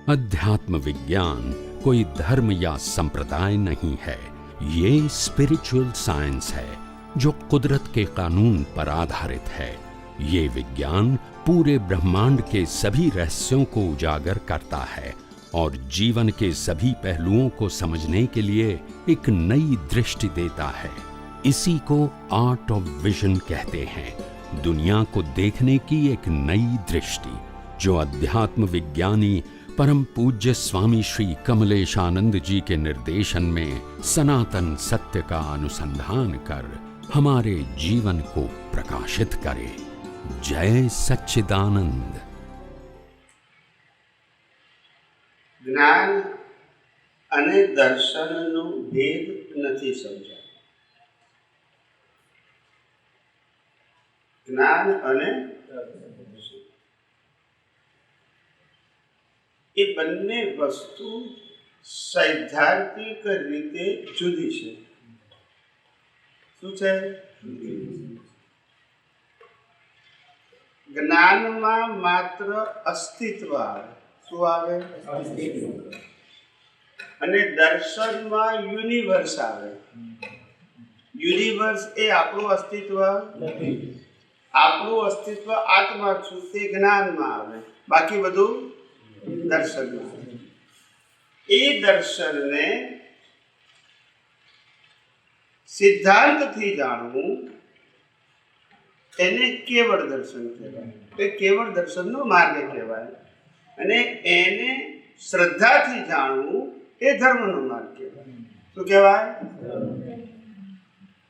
अध्यात्म विज्ञान कोई धर्म या संप्रदाय नहीं है, ये स्पिरिचुअल साइंस है जो कुदरत के कानून पर आधारित है। ये विज्ञान पूरे ब्रह्मांड के सभी रहस्यों को उजागर करता है और जीवन के सभी पहलुओं को समझने के लिए एक नई दृष्टि देता है। इसी को आर्ट ऑफ विजन कहते हैं, दुनिया को देखने की एक नई दृष्टि, जो अध्यात्म विज्ञानी परम पूज्य स्वामी श्री कमलेशानंद जी के निर्देशन में सनातन सत्य का अनुसंधान कर हमारे जीवन को प्रकाशित करे। जय सच्चिदानंद। જ્ઞાન અને દર્શનનો ભેદ નથી સમજાયો। જ્ઞાન અને એ બંને વસ્તુ સૈદ્ધાંતિક રીતે જુદી છે। શું છે? જ્ઞાનમાં માત્ર અસ્તિત્વ આવે, શું આવે? અને દર્શનમાં યુનિવર્સ આવે। યુનિવર્સ એ આપણું અસ્તિત્વ નથી, આપણું અસ્તિત્વ આત્મા છું તે જ્ઞાનમાં આવે, બાકી બધું દર્શનમાં આવે। એ દર્શનને સિદ્ધાંતથી જાણવું એને કેવળ દર્શન કહેવાય, એ કેવળ દર્શનનો માર્ગ કહેવાય। અને એને શ્રદ્ધાથી જાણવું એ ધર્મનો માર્ગ કહેવાય। શું કહેવાય?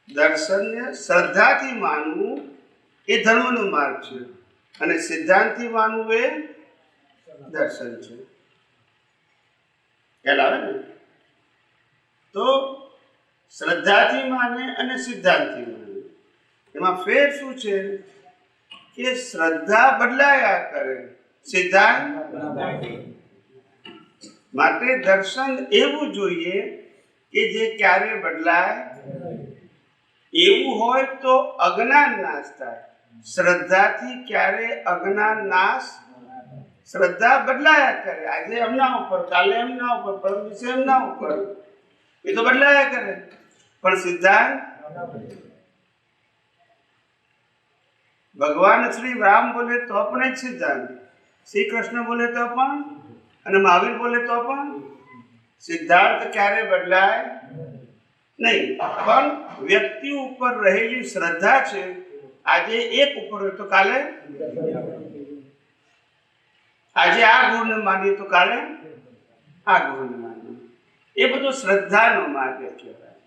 દર્શનને શ્રદ્ધાથી માનવું એ ધર્મનો માર્ગ છે અને સિદ્ધાંતથી માનવું એ દર્શન છે। ખ્યાલ આવે ને? તો શ્રદ્ધાથી માને અને સિદ્ધાંતથી માને એમાં ફેર શું છે કે શ્રદ્ધા બદલાયા કરે, સિદ્ધાંત માટે દર્શન એવું જોઈએ કે જે ક્યારે બદલાય। એવું હોય તો અજ્ઞાન નાશ થાય। શ્રદ્ધાથી ક્યારે અજ્ઞાન નાશ? શ્રદ્ધા બદલાયા કરે, આજે એમના ઉપર, કાલે એમના ઉપર, પરમ દિવસે એમના ઉપર, એ તો બદલાયા કરે। પણ સિદ્ધાંત ભગવાન શ્રી રામ બોલે તો પણ એક સિદ્ધાંત, શ્રી કૃષ્ણ બોલે તો પણ, અને મહાવીર બોલે તો પણ સિદ્ધાંત ક્યારે બદલાય નહીં। પણ વ્યક્તિ ઉપર રહેલી શ્રદ્ધા છે, આજે એક ઉપર હોય તો કાલે, આજે આ ગુણને માનીએ તો કાલે આ ગુણને માનીએ, એ બધો શ્રદ્ધાનો માર્ગ કહેવાય।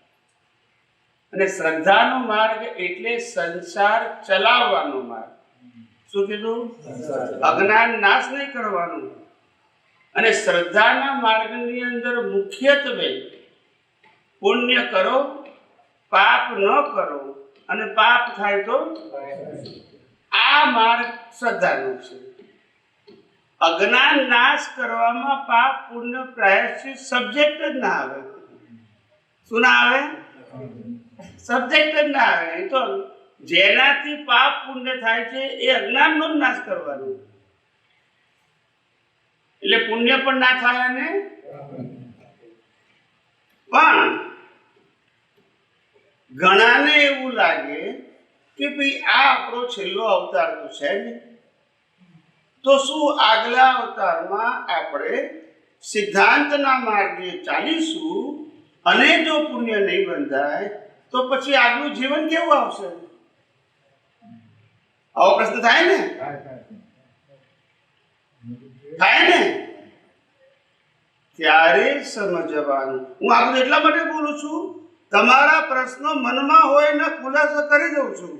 અને શ્રદ્ધાનો માર્ગ એટલે સંસાર ચલાવવાનો માર્ગ। શું કીધું? અજ્ઞાન નાશ નહીં કરવાનું। અને શ્રદ્ધાના માર્ગની અંદર મુખ્યત્વે પુણ્ય કરો, પાપ ન કરો, અને પાપ થાય તો આ માર્ગ શ્રદ્ધાનો છે। અજ્ઞાન નાશ કરવામાં પાપ પુણ્ય પ્રાયશ્ચિત સબ્જેક્ટ જ ના આવે। શું ના આવે? સબ્જેક્ટ જ ના આવે। એ તો જેનાથી પાપ પુણ્ય થાય છે એ અજ્ઞાનનો જ નાશ કરવાનો, એટલે પુણ્ય પણ ના થાય અને પણ ઘણાને એવું લાગે કે ભાઈ આ આપણો છેલ્લો અવતાર તો છે ને, તો શું આગલા અવતારમાં આપણે સિદ્ધાંતના માર્ગે ચાલીશું અને જો પુણ્ય નહીં બંધાય તો પછી આગલું જીવન કેવું આવશે? આવો પ્રશ્ન થાય ને? થાય ને? ત્યારે સમજવાનું। હું આ બધું એટલા માટે બોલું છું, તમારા પ્રશ્નો મનમાં હોય ને ખુલાસો કરી દઉં છું,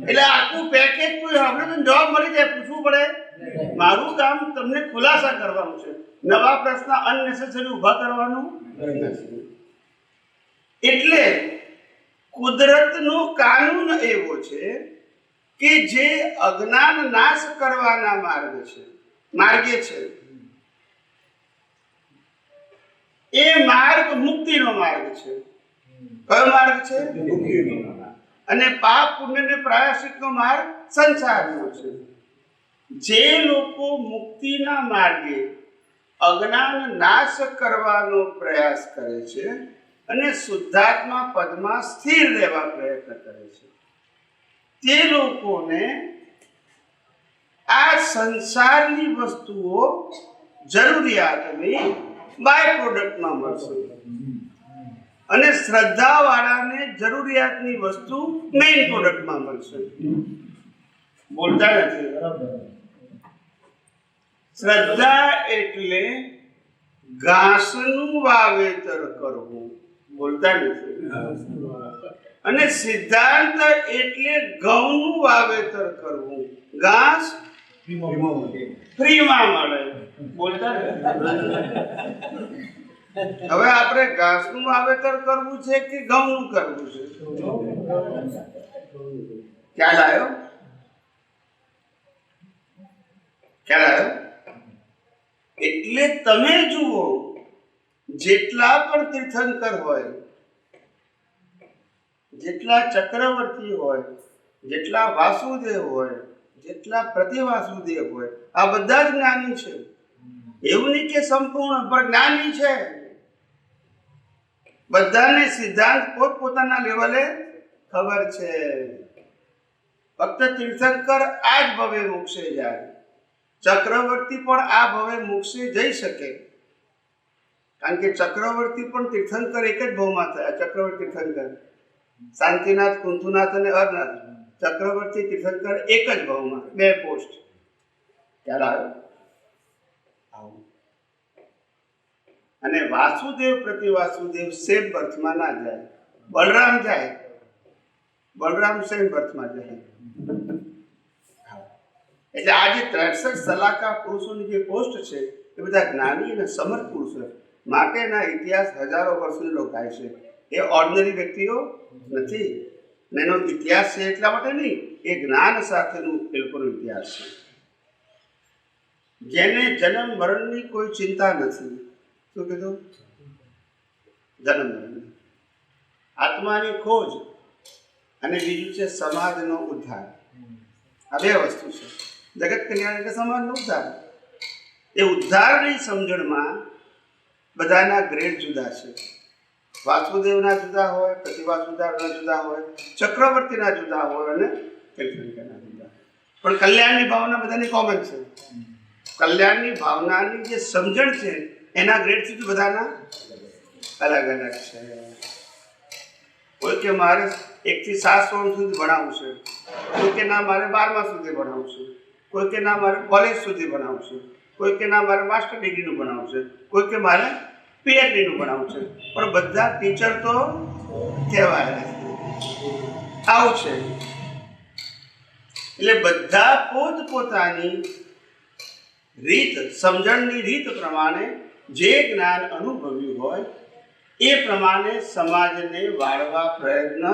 એટલે આખું પેકેજ કોઈ આપણે તો જવાબ મળી જાય, પૂછવું પડે। મારું કામ તમને ખુલાસા કરવાનું છે, નવા પ્રશ્ન અનનેસેસરી ઊભા કરવાનું નથી। એટલે કુદરતનો કાનૂન એવો છે કે જે અજ્ઞાન નાશ કરવાના માર્ગે છે, એ માર્ગ મુક્તિનો માર્ગ છે। કયો માર્ગ છે? મુક્તિનો માર્ગ। અને પાપ પુણ્યને પ્રાયશ્ચિતનો માર્ગ સંસારનો છે। જે લોકો મુક્તિના માર્ગે અજ્ઞાન નાશ કરવાનો પ્રયાસ કરે છે અને શુદ્ધાત્મા પદમાં સ્થિર રહેવા પ્રયત્ન કરે છે, તે લોકોને આ સંસારની વસ્તુઓ જરૂરિયાતની બાય પ્રોડક્ટમાં મળશે અને શ્રદ્ધાવાળાને જરૂરિયાતની વસ્તુ મેઇન પ્રોડક્ટમાં મળશે. બોલતા નથી. શ્રદ્ધા એટલે ઘાસનું વાવેતર કરવું. બોલતા નથી. અને સિદ્ધાંત એટલે ઘઉંનું વાવેતર કરવું. ઘાસ ફ્રીમાં મળે. બોલતા હવે આપણે ઘાસનું વાવેતર કરવું છે કે ઘઉંનું કરવું છે? ખ્યાલ આવ્યો? એટલે તમે જુઓ, જેટલા પણ તીર્થંકર હોય, જેટલા ચક્રવર્તી હોય, જેટલા વાસુદેવ હોય, જેટલા પ્રતિવાસુદેવ હોય, આ બધા જ જ્ઞાની છે. એવું નહીં કે સંપૂર્ણ, પણ જ્ઞાની છે. બધાને સિદ્ધાંત પોતપોતાના લેવલે ખબર છે. ફક્ત તીર્થંકર આ જ ભવે મોક્ષે જાય, ચક્રવર્તી પણ આ ભવે મોક્ષે જઈ શકે, કારણ કે ચક્રવર્તી પણ તીર્થંકર એક જ ભવમાં થયા. ચક્રવર્તી તીર્થંકર શાંતિનાથ, કુંથુનાથ અને અરનાથ, ચક્રવર્તી તીર્થંકર એક જ ભવમાં, 2 પોસ્ટ. ખ્યાલ આવ્યો? અને વાસુદેવ પ્રતિવાસુદેવ સેમ બર્થમાં ના જાય. બલરામ જાય, બલરામ સેમ બર્થમાં જાય. એટલે આ જે 63 સલાહકાર પુરુષોની જે પોસ્ટ છે એ બધા જ્ઞાની અને સમર્થ પુરુષો માટેના ઇતિહાસ હજારો વર્ષોથી લોકાય છે. એ ઓર્ડિનરી વ્યક્તિઓ નથી. એનો ઇતિહાસ છે એટલા માટે નહીં, એ જ્ઞાન સાથેનું એ લોકોનો ઇતિહાસ છે. જેને જન્મ મરણની કોઈ ચિંતા નથી. શું કીધું? જન્મ મરણ, આત્માની ખોજ અને બીજું છે સમાજનો ઉદ્ધાર. આ 2 વસ્તુ છે. જગત કલ્યાણ એટલે સમાજનો ઉદ્ધાર. એ ઉદ્ધારની સમજણમાં બધાના ગ્રેડ જુદા છે. વાસુદેવના જુદા હોય, પ્રતિવાસુદેવના જુદા હોય, ચક્રવર્તીના જુદા હોય અને તીર્થંકરના જુદા. પણ કલ્યાણની ભાવના બધાની કોમન છે. કલ્યાણની ભાવનાની જે સમજણ છે એના ગ્રેડ સુધી બધાના અલગ અલગ છે. કોઈ કે મારે 1 થી 7 સુધી ભણાવવું છે, કોઈ કે ના મારે 12મા સુધી ભણાવવું છે, કોઈ કે ના મારે કોલેજ સુધી ભણાવવું છે, કોઈ કે ના મારે માસ્ટર ડિગ્રીનું ભણાવવું છે, કોઈ કે મારે પીએચડીનું ભણાવવું છે. પણ બધા ટીચર તો કહેવાય આવું છે. એટલે બધા પોતપોતાની રીત, સમજણની રીત પ્રમાણે જે જ્ઞાન અનુભવ્યું હોય એ પ્રમાણે સમાજને વાળવા પ્રયત્ન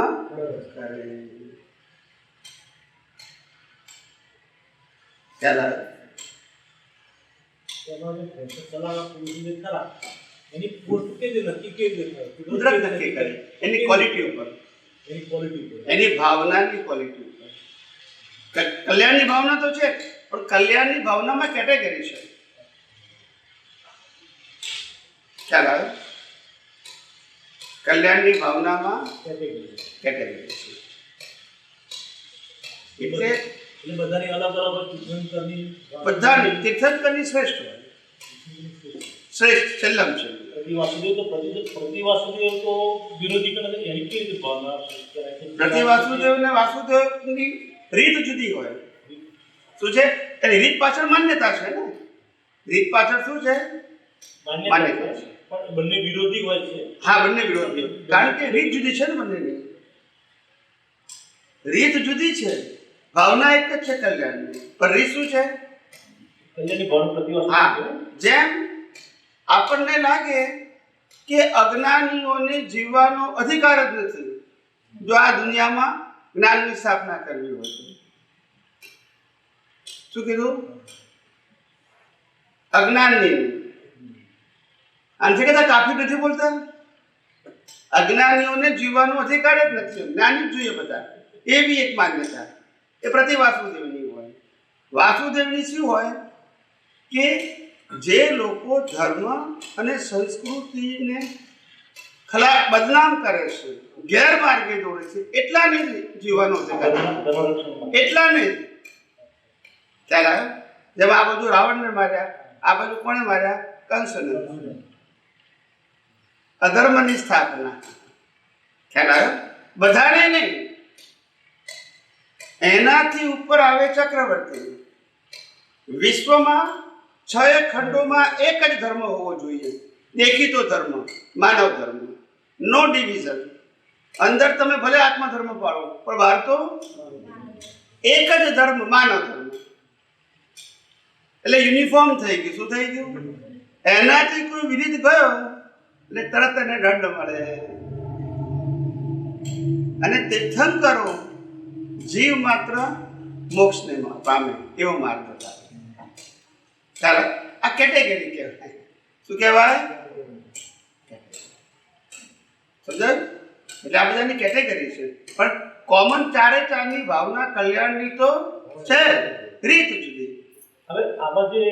કરે. કુદરત નક્કી કરે એની ક્વોલિટી ઉપર, એની ભાવનાની ક્વોલિટી ઉપર. કલ્યાણની ભાવના તો છે, પણ કલ્યાણની ભાવનામાં કેટેગરી છે. ખ્યાલ આવે? કલ્યાણની ભાવનામાં કેટેગરી છે. એટલે બધાની અલગ અલગ બધાની તીર્થંકરની શ્રેષ્ઠ હોય, શ્રેષ્ઠ છેલ્લમ છે. પ્રતિવાસુદેવ તો વિરોધી કરે, એની કેવી રીતે ભાવના? પ્રતિવાસુદેવ ને વાસુદેવની રીત જુદી હોય. શું છે? એની રીત પાછળ માન્યતા છે ને. રીત પાછળ શું છે? માન્યતા છે. પણ બંને વિરોધી હોય છે. હા, બંને વિરોધી, કારણ કે રીત જુદી છે ને બંનેની. રીત જુદી છે, ભાવના એક જ છે કલ્યાણની, પણ રીત શું છે? કલ્યાણની ભાવના પ્રતિવાસ. હા, જેમ આપણને લાગે કે અજ્ઞાનીઓને જીવવાનો અધિકાર જ નથી જો આ દુનિયામાં જ્ઞાનની સ્થાપના કરવી હોય તો. શું કીધું? અજ્ઞાનની. આનથી કદાચ કાફી નથી બોલતા. અજ્ઞાનીઓને જીવવાનો અધિકાર જ નથી, જ્ઞાની જ જોઈએ બધા. એ બી એક માન્યતા. એ પ્રતિ વાસુદેવની હોય. વાસુદેવની શું હોય કે જે લોકો ધર્મ અને સંસ્કૃતિને બદનામ કરે છે, ગેરમાર્ગે દોડે છે, એટલાને જ જીવવાનો અધિકાર છે. એટલાને જ. ખ્યાલ આવ્યો? જેમ આ બધું રાવણને માર્યા, આ બધું કોને માર્યા? કંસને. અધર્મની સ્થાપના. ખ્યાલ આવ્યો? બધાને નહીં. એનાથી ઉપર આવે ચક્રવર્તી. વિશ્વમાં 6 ખંડોમાં એક જ ધર્મ હોવો જોઈએ, દેખીતો ધર્મ, માનવ ધર્મ, નો ડિવિઝન. અંદર તમે ભલે આત્મધર્મ પાળો, પણ બહાર તો એક જ ધર્મ, માનવ ધર્મ. એટલે યુનિફોર્મ થઈ ગયું. શું થઈ ગયું? એનાથી કોઈ વિરુદ્ધ ગયો એટલે તરત એને દંડ મળે. અને તીર્થંકરો જીવ માત્ર મોક્ષને પામે એવો માર્ગ બતાવે. ચાલો, આ કેટેગરી કહેવાય. શું કહેવાય? સમજાય? એટલે આ બધાની કેટેગરી છે, પણ કોમન ચારે ચારની ભાવના કલ્યાણની તો છે, રીત જુદી. હવે આમાં જે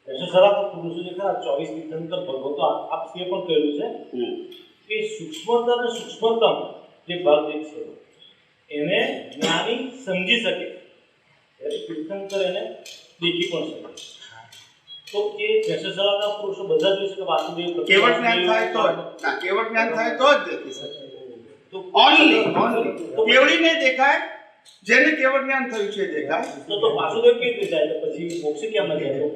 દશસરા પુરુષો જે ખરા 24 તીર્થંકર ભગવતો આપસીએ પણ કહેલું છે કે સૂક્ષ્મતમ અને સૂક્ષ્મતમ જે ભાગ જે છે એને જ્ઞાની સમજી શકે, ત્યારે તીર્થંકર એને દેખી પણ શકે. તો એ દશસરાના પુરુષો બધા જોઈ શકે. વાસુદેવ કેવળ જ્ઞાન થાય તો જ. ના, કેવળ જ્ઞાન થાય તો જ દેખી શકે. તો ઓનલી કેવળીને દેખાય, જેને કેવળ જ્ઞાન થયું છે દેખાય. તો વાસુદેવ કેવી રીતે જાય? તો પછી મોક્ષે કેમ ન જાય?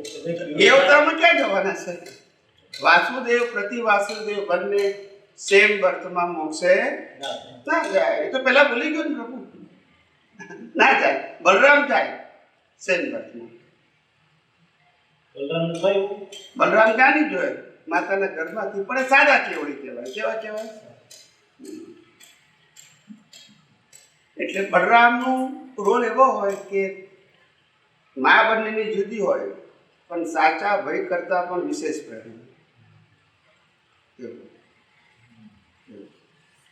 એ અવતારમાં ક્યાં જવાના છે? વાસુદેવ પ્રતિ વાસુદેવ બંને સેમ બર્થમાં મોક્ષે ના જાય. એ તો પેલા ભૂલી ગયો ને પ્રભુ. ના જાય. બલરામ જાય સેમ બર્થમાં. બલરામ જ્ઞાની જોઈએ માતાના ગર્ભમાંથી, પણ એ સાદા કેવડી કહેવાય. કેવા કહેવાય? એટલે બલરામનો રોલ એવો હોય કે મા બંનેની જુદી હોય, પણ સાચા ભય કરતા પણ વિશેષ પ્રેમ.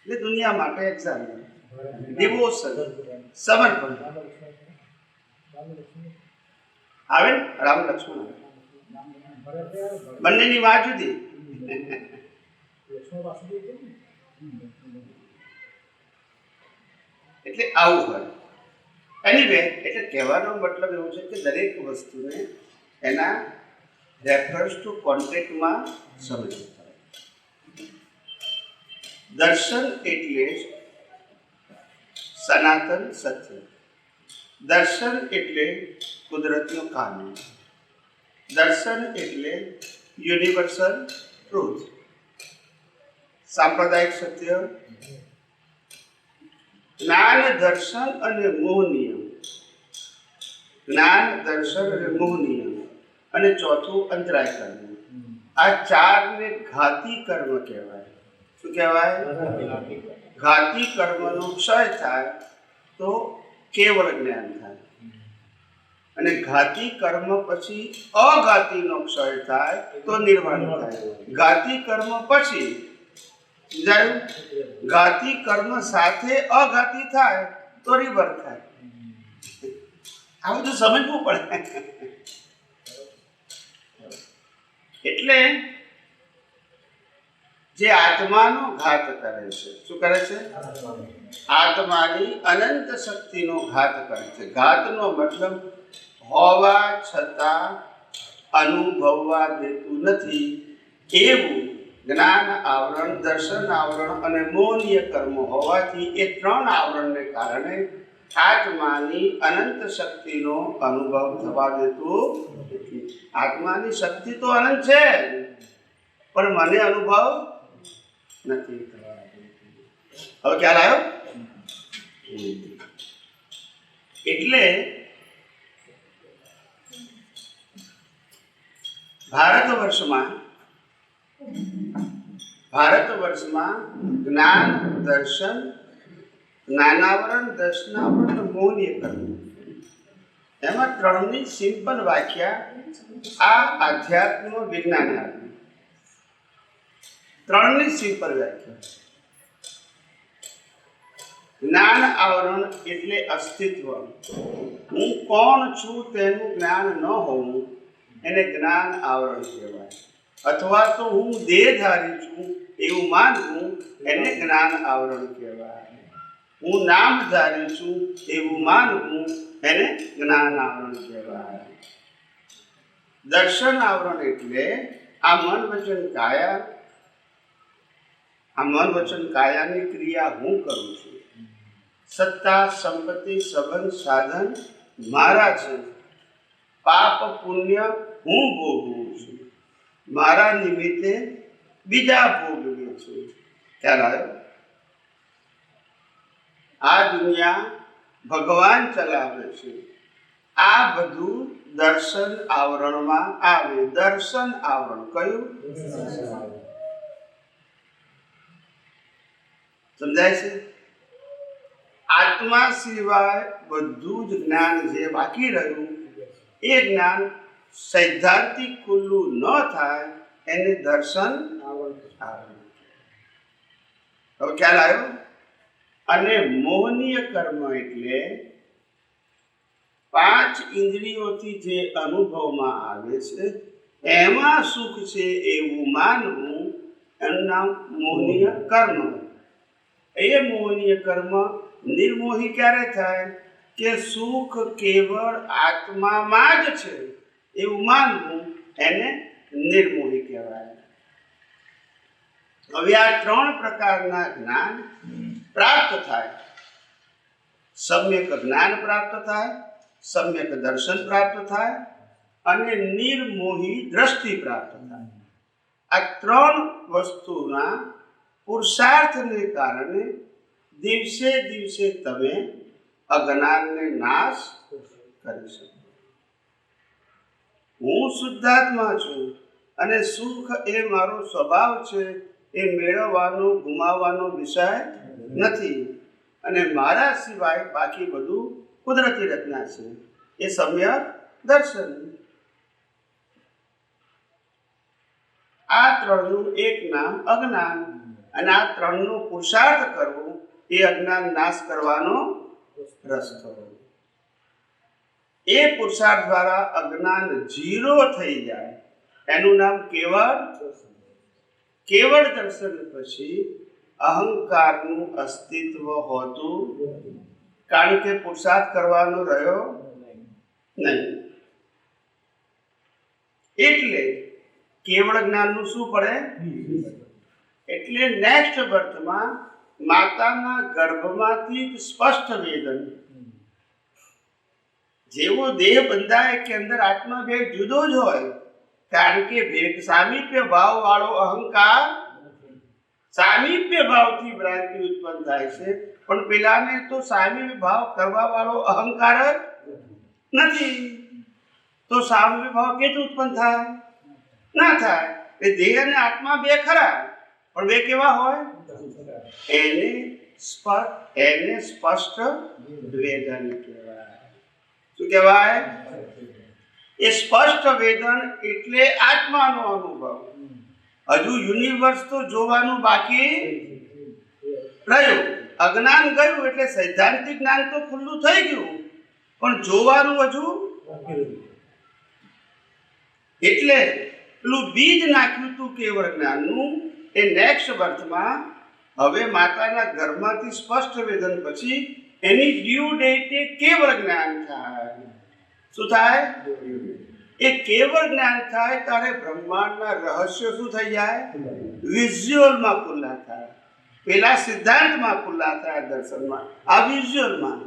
એટલે દુનિયા માટે એક્ઝામ્પલ, ડિવોશન, સમર્પણ આવે ને. રામ લક્ષ્મણ બંનેની વાત જુદી. એટલે આવું હોય. એનીવે, એટલે કહેવાનો મતલબ એવું છે કે દરેક વસ્તુને એના રેફરન્સ ટુ કોન્ટેક્ટમાં સમજવું પડે. દર્શન એટલે સનાતન સત્ય. દર્શન એટલે કુદરતનો કાનૂન. દર્શન એટલે યુનિવર્સલ ટ્રુથ. સાંપ્રદાયિક સત્ય, જ્ઞાન, દર્શન અને મોહ નિયમ. જ્ઞાન, દર્શન અને મોહ નિયમ. અને ચોથું અંતરાય કર્મ. આ ચારને ઘાતી કર્મ કહેવાય. શું કહેવાય? ઘાતી કર્મનો ક્ષય થાય તો કેવળ જ્ઞાન થાય, અને ઘાતી કર્મ પછી અઘાતીનો ક્ષય થાય તો નિર્વાણ થાય. ઘાતી કર્મ પછી ઘાતી કર્મ સાથે અઘાતી થાય તો રિબર્થ થાય. આ બધું સમજવું પડે. એટલે જે આત્માનો ઘાત કરે છે, શું કરે છે? આત્માની અનંત શક્તિનો ઘાત કરે છે. ઘાતનો મતલબ હોવા છતાં અનુભવવા દેતું નથી એવું જ્ઞાન આવરણ, દર્શન આવરણ અને મોહનીય કર્મ હોવાથી એ 3 આવરણને કારણે આત્માની અનંત શક્તિનો અનુભવ થવા દેતું નથી. આત્માની શક્તિ તો અનંત છે, પણ મને અનુભવ નથી. હવે ખ્યાલ આવ્યો? એટલે ભારત વર્ષમાં જ્ઞાન, દર્શન, જ્ઞાનાવરણ, દર્શનાવરણ અને મોહનીય કર્મ, એમાં 3ની સિમ્પલ વ્યાખ્યા આ આધ્યાત્મ વિજ્ઞાન આપી. 3ની સિમ્પલ વ્યાખ્યા. જ્ઞાન આવરણ એટલે અસ્તિત્વ. હું કોણ છું તેનું જ્ઞાન ન હોવું એને જ્ઞાન આવરણ કહેવાય. અથવા તો હું દેહધારી છું એવું માનવું એને જ્ઞાન આવરણ કહેવાય. હું નામધારી છું એવું માનવું એને જ્ઞાન આવરણ કહેવાય. દર્શન આવરણ એટલે આ મન વચન કાયા, આ મન વચન કાયાની ક્રિયા હું કરું છું. સત્તા સંપત્તિ સંબંધ સાધન મારા છે. પાપ પુણ્ય હું ભોગવું છું. મારા નિમિત્તે બીજા ભોગવે છે. ખ્યાલ આવ્યો? આ દુનિયા ભગવાન ચલાવે છે. આ બધું દર્શન આવરણમાં આવે. દર્શન આવરણ કયું? સમજાય છે? આત્મા સિવાય બધું જ જ્ઞાન જે બાકી રહ્યું એ જ્ઞાન સૈદ્ધાંતિક ખુલ્લું ન થાય એને દર્શન આવરણ. હવે ખ્યાલ આવ્યો? અને મોહનીય કર્મ એટલે 5 ઇન્દ્રિયોથી જે અનુભવમાં આવે છે એમાં સુખ છે એવું માનવું એનું નામ મોહનીય કર્મ. એ મોહનીય કર્મ નિર્મોહી ક્યારે થાય? કે સુખ કેવળ આત્મામાં જ છે એવું માનવું એને નિર્મોહી કહેવાય. હવે આ 3 પ્રકારના જ્ઞાન પ્રાપ્ત થાય. સમ્યક જ્ઞાન પ્રાપ્ત થાય, સમ્યક દર્શન પ્રાપ્ત થાય અને નિર્મોહી દ્રષ્ટિ પ્રાપ્ત થાય. આ 3 વસ્તુના પુરુષાર્થને કારણે દિવસે દિવસે તમે અજ્ઞાનને નાશ કરી શકો. હું શુદ્ધાત્મા છું અને સુખ એ મારો સ્વભાવ છે. એ મેળવવાનો ગુમાવવાનો વિષય નથી અને મારા સિવાય બાકી બધું કુદરતી રચના છે. એ સમ્યક દર્શન. આ 3નું એક નામ અજ્ઞાન અને આ 3નો પુરુષાર્થ કરવો એ અજ્ઞાન નાશ કરવાનો રસ્તો. એ પુરુષાર્થ દ્વારા અજ્ઞાન 0 થઈ જાય એનું નામ કેવળ. કેવળ દર્શન પછી અહંકારનું અસ્તિત્વ હોતું કારણ કે પુરુષાર્થ કરવાનો રહ્યો નહીં. એટલે કેવળ જ્ઞાનનું શું પડે? એટલે નેક્સ્ટ બર્થમાં માતાના ગર્ભમાંથી જ સ્પષ્ટ વેદન. જેવો દેહ બંધાય કે અંદર આત્મા બે જુદો જ હોય કારણ કે સામીપ્ય ભાવ વાળો અહંકાર સામીપ્ય ભાવથી ભ્રાંતિ ઉત્પન્ન થાય છે. પણ પેલાને તો સામીપ્ય ભાવ કરવા વાળો અહંકાર જ નથી. તો સામીપ્ય ભાવ કેવી ઉત્પન્ન થાય? ના થાય. એ દેહ અને આત્મા બે ખરા પણ બે કેવા હોય? એને સ્પષ્ટ વેદન કહેવાય. શું કહેવાય? એ સ્પષ્ટ વેદન એટલે આત્માનો અનુભવ. હજુ યુનિવર્સ તો જોવાનું બાકી રહ્યું. અજ્ઞાન ગયું એટલે સૈદ્ધાંતિક જ્ઞાન તો ખુલ્લું થઈ ગયું પણ જોવાનું હજુ. એટલે પેલું બીજ નાખ્યું હતું કેવળ જ્ઞાનનું એ નેક્સ્ટ બર્થમાં હવે માતાના ગર્ભમાંથી સ્પષ્ટ વેદન પછી એની ડ્યુ ડેટે કેવળ જ્ઞાન થાય. શું થાય? એ કેવળ જ્ઞાન થાય ત્યારે બ્રહ્માંડના રહસ્યો શું થઈ જાય? વિઝ્યુઅલમાં ખુલ્લા થાય. પેલા સિદ્ધાંતમાં ખુલ્લા થાય, દર્શનમાં. આ વિઝ્યુઅલમાં.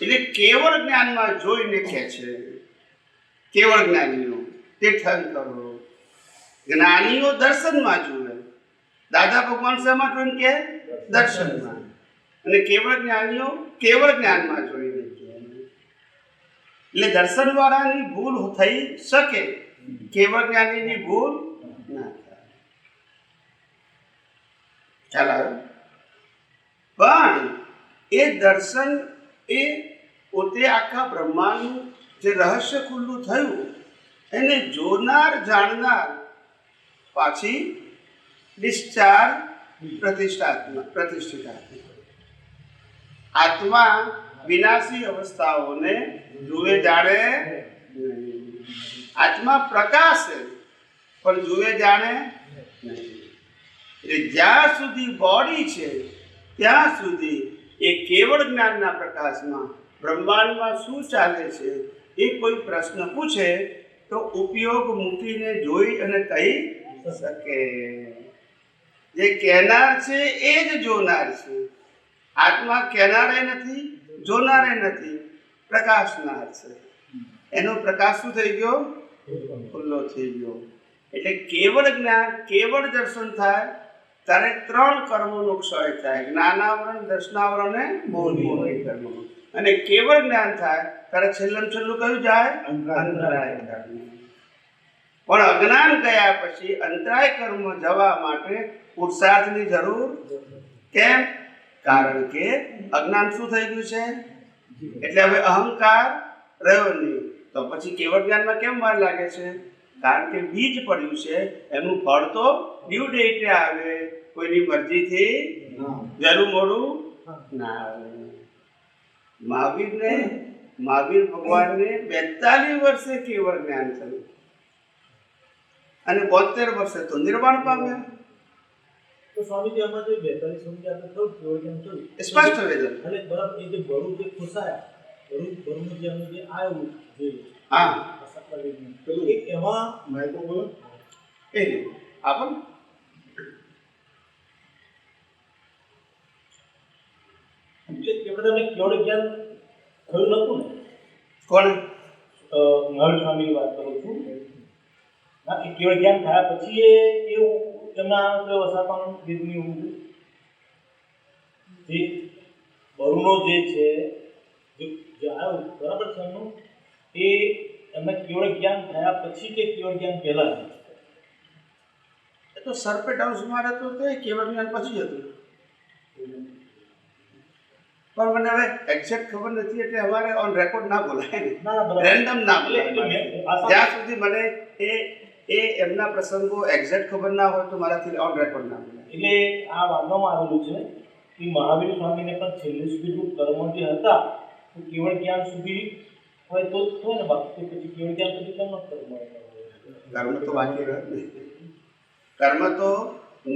એટલે કેવળ જ્ઞાનમાં જોઈને કહે છે કેવળ જ્ઞાનીઓ તીર્થન કરો. જ્ઞાનીઓ દર્શનમાં જુએ. દાદા ભગવાન શેમાં જોઈને કહે? દર્શનમાં. અને કેવળ જ્ઞાનીઓ કેવળ જ્ઞાનમાં જોઈને કહે. એટલે દર્શન વાળાની ભૂલ થઈ શકે, કેવળ જ્ઞાનીની ભૂલ ના થાય. ખ્યાલ આવ્યો? પણ એ દર્શન એ પોતે આખા બ્રહ્માંડનું જે રહસ્ય ખુલ્લું થયું એને જોનાર જાણનાર પાછી ડિસ્ચાર્જ પ્રતિષ્ઠિત આત્મા વિનાશી અવસ્થાઓને જુએ જાણે. આત્મા પ્રકાશ છે પણ જુએ જાણે નહીં. એટલે જ્યાં સુધી બોડી છે ત્યાં સુધી એ કેવળ જ્ઞાનના પ્રકાશમાં બ્રહ્માંડમાં શું ચાલે છે એ કોઈ પ્રશ્ન પૂછે તો ઉપયોગ મૂકીને જોઈ અને કહી શકે. જે કહેનાર છે એ જ જોનાર છે. આત્મા કહેનારે નથી, જોનારે નથી, પ્રકાશનાર છે. એનો પ્રકાશ શું થઈ ગયો? ખુલ્લો થઈ ગયો. એટલે કેવળ જ્ઞાન, કેવળ દર્શન થાય ત્યારે 3 કર્મોનો ક્ષય થાય: જ્ઞાનાવરણ, દર્શનાવરણ અને બોધી કર્મ. અને કેવળ જ્ઞાન થાય ત્યારે છેલ્લું કયું જાય? અંતરાય કર્મ. પણ અજ્ઞાન ગયા પછી અંતરાય કર્મ જવા માટે પુરુષાર્થની જરૂર. કેમ? કારણ કે અજ્ઞાન શું થઈ ગયું છે? એટલે હવે અહંકાર રહ્યો નહીં. તો પછી કેવળ જ્ઞાનમાં કેમ વાર લાગે છે? કારણ કે બીજ પડ્યું છે, એનું ફળ તો ડ્યુ ડેટે આવે, કોઈની મરજીથી વહેલું મોડું ના આવે. મહાવીર ભગવાનને 42 વર્ષે કેવળ જ્ઞાન થયું અને 72 વર્ષે તો નિર્વાણ પામ્યા. તો સ્વામીજી આમાં જે 42 સમજી આપણે થયું કેવળ જ્ઞાન થયું સ્પષ્ટ વેદન. એટલે બરાબર એ જે બળું જે ખુશાયા બળું જે આવ્યું જે હા એમાં માઇકો બોલો એ આપણ એટલે તમને કેવળ જ્ઞાન થયું નતું ને? કોણ? મહાવીર સ્વામીની વાત કરું છું. હા, એ કેવળ જ્ઞાન થયા પછી એવું એમના વસાપાનું વિધની એવું જે બરુનો જે છે જે આવ્યું બરાબર છે એમનું, એ એમને કેવળ જ્ઞાન થયા પછી કે કેવળ જ્ઞાન પહેલા? એ તો સરપેટ હાઉસમાં રહેતો તો એ કેવળ જ્ઞાન પછી હતું. પણ મને હવે એક્ઝેક્ટ ખબર નથી એટલે અમારે ઓન રેકોર્ડ ના બોલાય ને, રેન્ડમ ના બોલાય. જ્યાં સુધી મને એ એમના પ્રસંગો એક્ઝેક્ટ ખબર ના હોય તો મારાથી ઓન રેકોર્ડ ના બોલાય. એટલે આ વાંધવામાં આવેલું છે કે મહાવીર સ્વામીને પણ છેલ્લે સુધી જો કર્મ જે હતા તો કેવળ જ્ઞાન સુધી હોય તો થાય ને, બાકી પછી કેવળ જ્ઞાન સુધી કેમ કર્મ તો બાકી રહે ને. કર્મ તો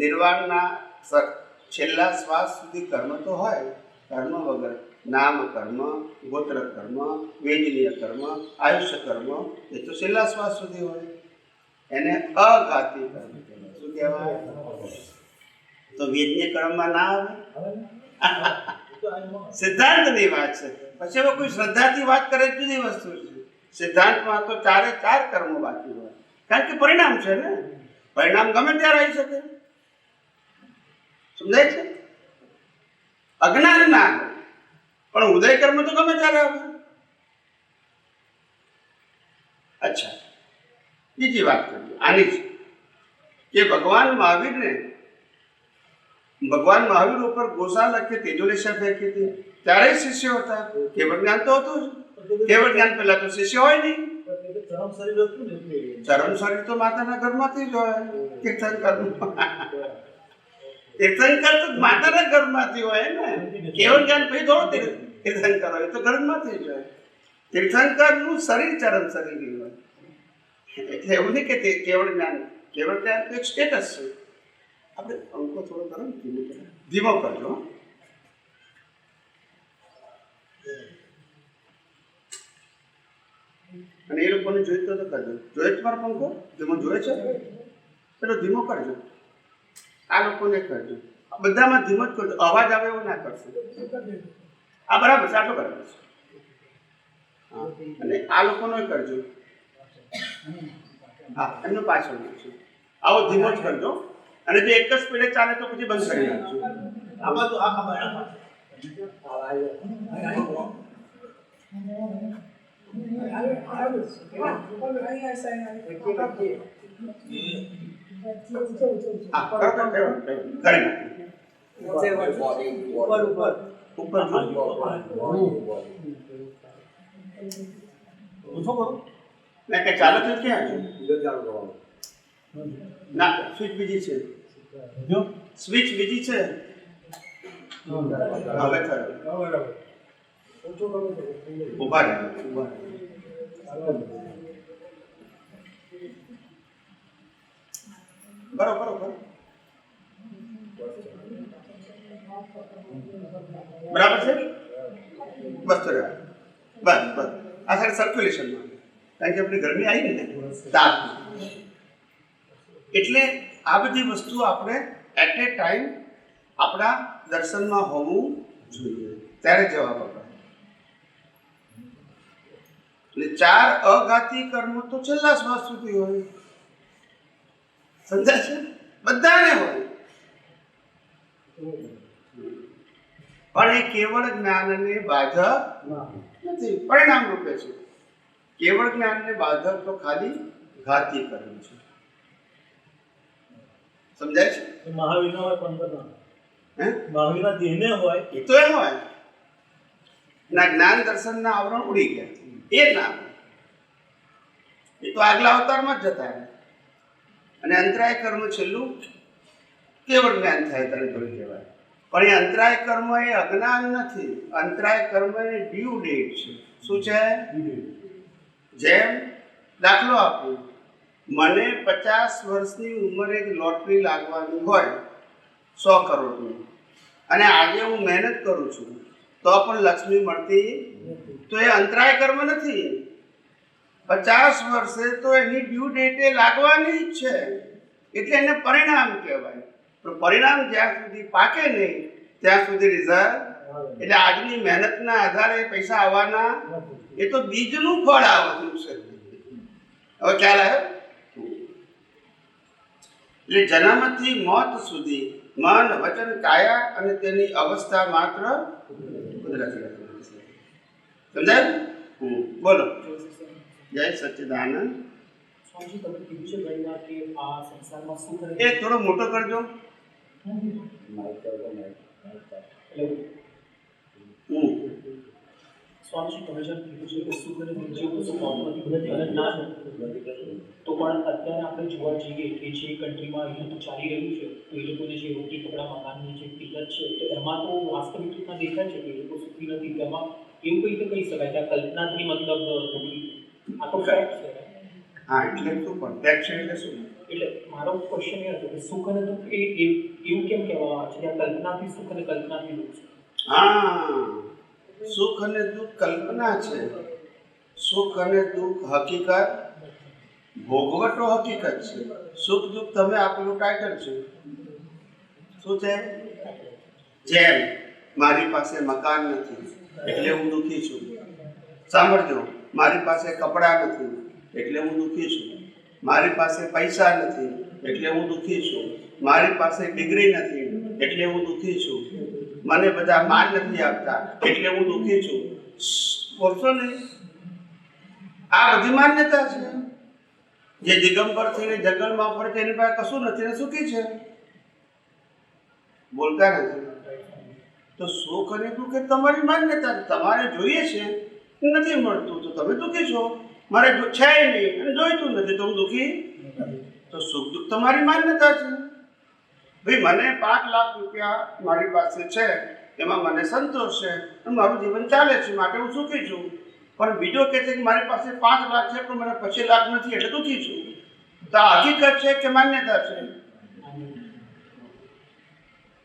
નિર્વાણના છેલ્લા શ્વાસ સુધી કર્મ તો હોય. કર્મ વગર નામ કર્મ, ગોત્ર કર્મ, વેદનીય કર્મ, આયુષ્ય કર્મ એ તો છેલ્લા શ્વાસ સુધી હોય. એને અઘાતી કર્મ કહેવાય. શું કહેવાય? તો વેદનીય કર્મમાં ના આવે. સિદ્ધાંતની વાત છે. પછી હવે કોઈ શ્રદ્ધાથી વાત કરે જુદી વસ્તુ છે. સિદ્ધાંતમાં તો 4 કર્મો બાકી હોય. કારણ કે પરિણામ છે ને, પરિણામ ગમે ત્યારે આવી શકે. સમજાય છે? અજ્ઞાન ના હોય પણ ઉદય કર્મ તો ગમે ત્યારે આવે. અચ્છા, બીજી વાત કરીએ આની છે કે ભગવાન મહાવીર ઉપર ગોશાલકે તેજોલેશા ફેંકી હતી ત્યારે શિષ્યો હતા. કેવળ જ્ઞાન તો હતું જ. કેવળ જ્ઞાન પહેલા તો શિષ્ય હોય નહીં. ચરમ શરીર તો માતાના ઘરમાંથી જ હોય. તીર્થંકર તો માતાના ઘરમાંથી હોય ને. કેવળ જ્ઞાન પછી થોડું તીર્થંકર હોય તો ઘરમાંથી જ હોય. તીર્થંકરનું શરીર ચરમ શરીર હોય. એટલે એવું નહીં કે કેવળ જ્ઞાન તો એક સ્ટેટસ છે. આપણે અંકો થોડો કરો ને, ધીમો કરજો. અને એ લોકોને જોઈતો તો કરજો. જોઈ તમારો પંખો ધીમો જોયે છે પેલો ધીમો કરજો. આ લોકોને કરજો. બધામાં ધીમો જ કરજો. અવાજ આવે એવો ના કરશો. આ બરાબર છે, આટલો બરાબર છે. હા, અને આ લોકોનો કરજો. હા, એમનો પાછળ નાખજો. આવો ધીમો જ કરજો. અને જો એક જ સ્પીડે ચાલે તો પછી બંધ કરી નાખજો. આમાં તો આ ખબર ચાલે તો ક્યાં ના સ્વિચ બીજી છે. સ્વિચ બીજી છે. હવે ઉભા રહે. બરોબર બરાબર છે. બસ તો બસ બસ આ સાઈડ સર્ક્યુલેશનમાં, કારણ કે આપણી ગરમી આવી ને તાપ, એટલે આ બધી વસ્તુ આપણે એટ એ ટાઈમ આપણા દર્શનમાં હોવું જોઈએ, ત્યારે જવાબ આપે. એટલે 4 અઘાતી કર્મો તો છેલ્લા શ્વાસ સુધી હોય, સમજાય છે? બધાને હોય, પણ એ કેવળ જ્ઞાનને બાધક નથી, પરિણામ રૂપે છે. કેવળ જ્ઞાનને બાધક તો ખાલી ઘાતી કર્મ છે. સમજાય છે? મહાવીર હોય પણ હે મહાવીરના દેહને હોય એ તો એમ હોય ના જ્ઞાન દર્શનના આવરણ ઉડી ગયા, એ ના, એ તો આગલા અવતારમાં જ જતા રહે. અને અંતરાય કર્મ છેલ્લું કેવળ જ્ઞાન થાય ત્યારે જોઈ કહેવાય. પણ એ અંતરાય કર્મ એ અજ્ઞાન નથી, અંતરાય કર્મ એ ડ્યુ ડેટ છે. શું છે? જેમ દાખલો આપ્યો, મને 50 વર્ષની ઉંમરે લોટરી લાગવાની હોય 100 કરોડની, અને આજે હું મહેનત કરું છું તો પણ લક્ષ્મી મળતી, તો એ અંતરાય કર્મ નથી. 50 વર્ષે તો એની ડ્યુ ડેટે લાગવાની જ છે, એટલે એને પરિણામ કહેવાય. પણ પરિણામ જ્યાં સુધી પાકે નહીં ત્યાં સુધી રિઝલ્ટ, એટલે આજની મહેનતના આધારે પૈસા આવવાના, એ તો બીજનું ફળ આવવાનું છે. હવે ખ્યાલ આવ્યો? એટલે જન્મથી મોત સુધી મન, વચન, કાયા અને તેની અવસ્થા માત્ર કુદરતી છે. સમજાયું? બોલો. જય સચ્ચિદાનંદ. સ્વામીજી, તમે કીધું છે ઘણી વાર કે આ સંસારમાં સુખ અને એ થોડો મોટો કરજો. સ્વામીજી, તમે જેમ કીધું છે કે સુખ અને દુઃખ જેવું કશું હોતું નથી, અને ના તો પણ અત્યારે આપણે જોવા જઈએ કે જે કન્ટ્રીમાં યુદ્ધ ચાલી રહ્યું છે તો એ લોકોને જે રોટી કપડા મકાનની જે કિંમત છે તો એમાં તો વાસ્તવિકતા દેખાય છે કે એ લોકો સુખી નથી. તેમાં એવું કઈ તો કહી શકાય કે આ કલ્પનાથી મતલબ આ તો ફેક્ટ છે. હા, એટલે શું પણ ફેક્ટ છે એટલે શું? એટલે મારો ક્વેશ્ચન એ હતો કે સુખ અને દુઃખ એ એવું કેમ કહેવામાં આવે છે કે આ કલ્પનાથી સુખ અને કલ્પનાથી દુઃખ છે? હા, સુખ અને દુઃખ કલ્પના છે, સુખ અને દુઃખ હકીકત, ભોગવટો હકીકત છે. સુખ દુઃખ તમે આપેલું ટાઇટલ છે. શું છે? જેમ મારી પાસે મકાન નથી એટલે હું દુઃખી છું. સાંભળજો, મારી પાસે કપડાં નથી એટલે હું દુઃખી છું. મારી પાસે પૈસા નથી એટલે હું દુઃખી છું. મારી પાસે ડિગ્રી નથી એટલે હું દુઃખી છું. મને બધા માન નથી આપતા એટલે હું દુઃખી છું. બોલશો નહીં? આ બધી માન્યતા છે. જે દિગંબર થઈને જંગલમાં ફરે છે એની પાસે કશું નથી ને સુખી છે, બોલતા નથી. તો સુખ અને દુઃખ એ તમારી માન્યતા, તમારે જોઈએ છે નથી મળતું તો તમે દુઃખી છો. મારે છે નહીં અને જોઈતું નથી તો હું દુઃખી. તો સુખ દુઃખ તમારી માન્યતા છે. ભાઈ મને 5 લાખ રૂપિયા મારી પાસે છે, એમાં મને સંતોષ છે અને મારું જીવન ચાલે છે માટે હું સુખી છું. પણ બીજો કહે છે કે મારી પાસે 5 લાખ છે પણ મને 25 લાખ નથી એટલે દુઃખી છું. તો આ હકીકત છે કે માન્યતા છે?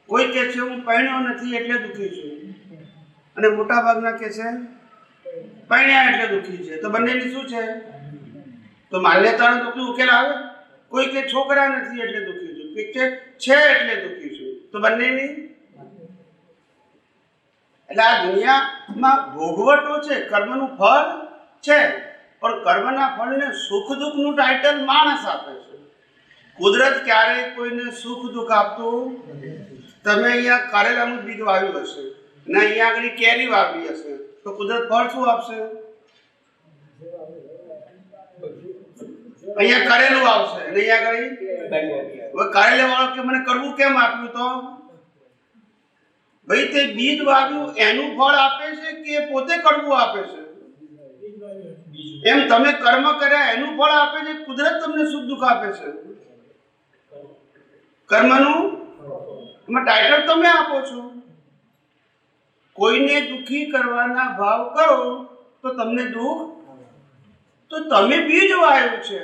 કોઈ કહે છે હું પરણ્યો નથી એટલે દુઃખી છું, અને મોટા ભાગના કહે છે પરણ્યા એટલે દુઃખી છે. તો બંનેની શું છે? તો માન્યતાનો દુઃખનો ઉકેલ આવે? કોઈ કે છોકરા નથી એટલે દુઃખી છું, કોઈ કે છે એટલે દુઃખી છું. તો બંનેની, એટલે આ દુનિયામાં ભોગવટો છે, કર્મનું ફળ છે, પણ કર્મના ફળને સુખ દુઃખનું ટાઇટલ માણસ આપે છે. કુદરત ક્યારેય કોઈને સુખ દુઃખ આપતું. તમે અહીંયા કારેલાનું બીજ વાવ્યું હશે ને અહીંયા આગળ કેરી વાવી હશે તો કુદરત ફળ શું આપશે? અહીંયા કરેલું આવશે અને અહીંયા આગળ કારેલા વાળો કે મને કરવું કેમ આપ્યું? તો ભાઈ તે બીજ વાવ્યું એનું ફળ આપે છે કે પોતે કરવું આપે છે? એમ તમે કર્મ કર્યા એનું ફળ આપે છે, કુદરત તમને સુખ દુઃખ આપે છે. કર્મનું એમાં ટાઇટલ તમે આપો છો. કોઈને દુઃખી કરવાના ભાવ કરો તો તમને દુઃખ. તો તમે બીજ વાવ્યું છે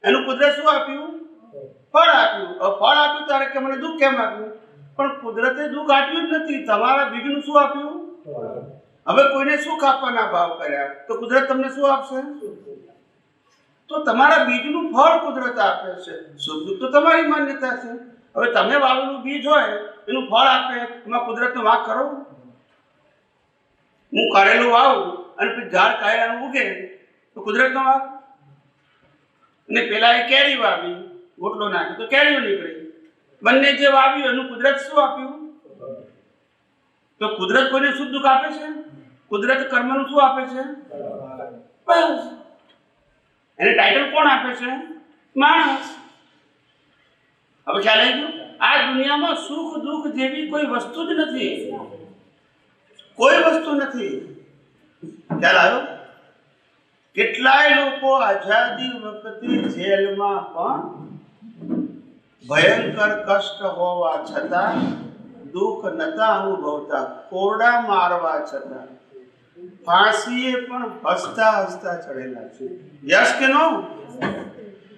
એનું કુદરત શું આપ્યું? ફળ આપ્યું. હવે ફળ આપ્યું ત્યારે કે મને દુઃખ કેમ આપ્યું? પણ કુદરતે દુઃખ આપ્યું જ નથી, તમારા બીજનું શું આપ્યું? હવે કોઈને સુખ આપવાના ભાવ કર્યા તો કુદરત તમને શું આપશે? તો તમારા બીજનું ફળ કુદરત આપે છે. સુખ દુઃખ તો તમારી માન્યતા છે. હવે તમે વાવેલું બીજ હોય એનું ફળ આપે, એમાં કુદરતનો વાંક કરો? હું કારેલું વાવું અને પછી ઝાડ કારેલાનું ઉગે તો કુદરતનો વાંક? અને પેલા એ કેરી વાવી, ગોટલો નાખ્યો તો કેરીઓ નીકળી. બંને જે વાવ્યું એનું કુદરત શું આપ્યું? તો કુદરત કોઈને સુખ દુઃખ આપે છે? કુદરત કર્મનું શું આપે છે? બસ. એને ટાઇટલ કોણ આપે છે? માણસ. હવે ખ્યાલ આવી ગયો? આ દુનિયામાં સુખ દુઃખ જેવી કોઈ વસ્તુ જ નથી, કોઈ વસ્તુ નથી. ખ્યાલ આવ્યો? કેટલાય લોકો આઝાદી વખતે જેલમાં પણ ભયંકર કષ્ટ હોવા છતાં દુઃખ નતા અનુભવતા, કોરડા મારવા છતાં ફાંસીએ પણ હસતા હસતા ચડેલા છે. યસ કે નો?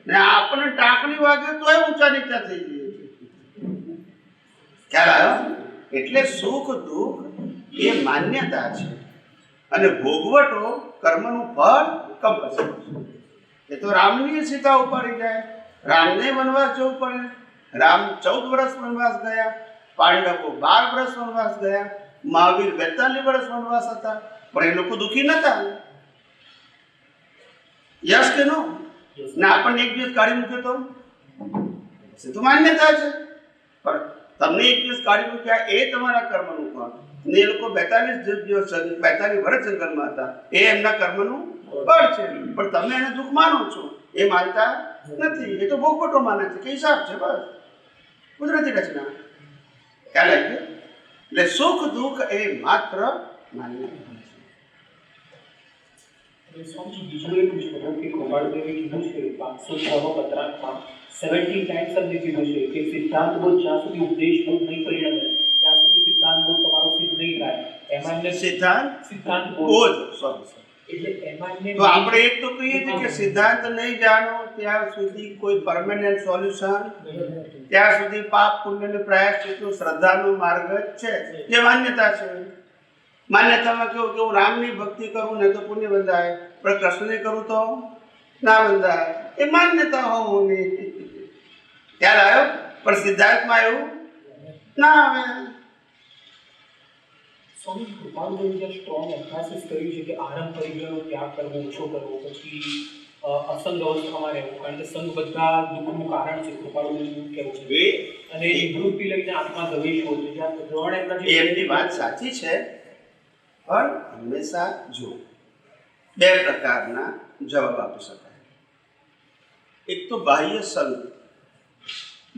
ને આપણને ટાંકણી વાગે તોય ઊંચા નીચા થઈ જઈએ છે. ખ્યાલ આવ્યો? એટલે સુખ દુઃખ એ માન્યતા છે અને ભોગવટો કર્મનું ફળ કમ્પલસરી છે. એ તો રામની સીતા ઉપાડી જાય, રામને વનવાસ જવું પડે. રામ 14 વર્ષ વનવાસ ગયા, પાંડવો 12 વર્ષ વનવાસ ગયા, મહાવીર 42 વર્ષ વનવાસ હતા, પણ એ લોકો દુઃખી નતા. યસ કે નો? ને આપણને એક દિવસ કાઢી મૂક્યો તો એ તો માન્યતા છે, પણ તમને એક દિવસ કાઢી મૂક્યા એ તમારા કર્મનું ફળ. ને એ લોકો 42 વર્ષ જંગલમાં હતા, એ એમના કર્મનું ફળ છે. પણ તમે એને દુઃખ માનો છો, એ માનતા નથી. એ તો ભોગવટો માને છે કે હિસાબ છે, બસ કુદરતી રચના. ખ્યાલ આવી ગયો? એટલે સુખ દુઃખ એ માત્ર માન્યતા છે. સ્વામીજી, બીજું એ પૂછવું હતું કે ગોપાળદેવે કીધું છે 506 પત્રાંકમાં 70 ટાઈમ્સ અમને કીધું છે કે સિદ્ધાંત બોધ જ્યાં સુધી ઉપદેશ બોધ નહીં પરિણમે ત્યાં સુધી સિદ્ધાંત બોધ તમારો સિદ્ધ નહીં થાય. એમાં એમને સિદ્ધાંત બોધ એટલે એમાં એમને તો આપણે એક તો કહીએ છીએ કે સિદ્ધાંત નહીં જાણો ત્યાં સુધી કોઈ પરમેનન્ટ સોલ્યુશન, ત્યાં સુધી પાપ પુણ્યનો પ્રાયશ્ચિતનો શ્રદ્ધાનો માર્ગ જ છે, જે માન્યતા છે. માન્યતામાં કેવું કે હું રામની ભક્તિ કરું ને તો પુણ્ય બંધાય, પણ કૃષ્ણની કરું તો ના બંધાય. એ માન્યતા હોવું ખ્યાલ આવ્યો? પણ સિદ્ધાંતમાં એવું ના આવે. સ્વામી, કૃપાળુદેવે જ્યાં સ્ટ્રોંગ એમ્ફાસિસ કર્યું છે કે આરંભ પરિગ્રહનો ત્યાગ કરવો, ઓછો કરવો, પછી અસંગ અવસ્થામાં રહેવું, કારણ કે સંગ બધા દુઃખનું કારણ છે, કૃપાળુદેવનું કહેવું છે. અને નિવૃત્તિ લઈને આત્મા દવેશ હોય છે, જ્યાં ત્રણ એમના જે એમની વાત સાચી છે, પણ હંમેશા જો બે પ્રકારના જવાબ આપી શકાય. એક તો બાહ્ય સંગ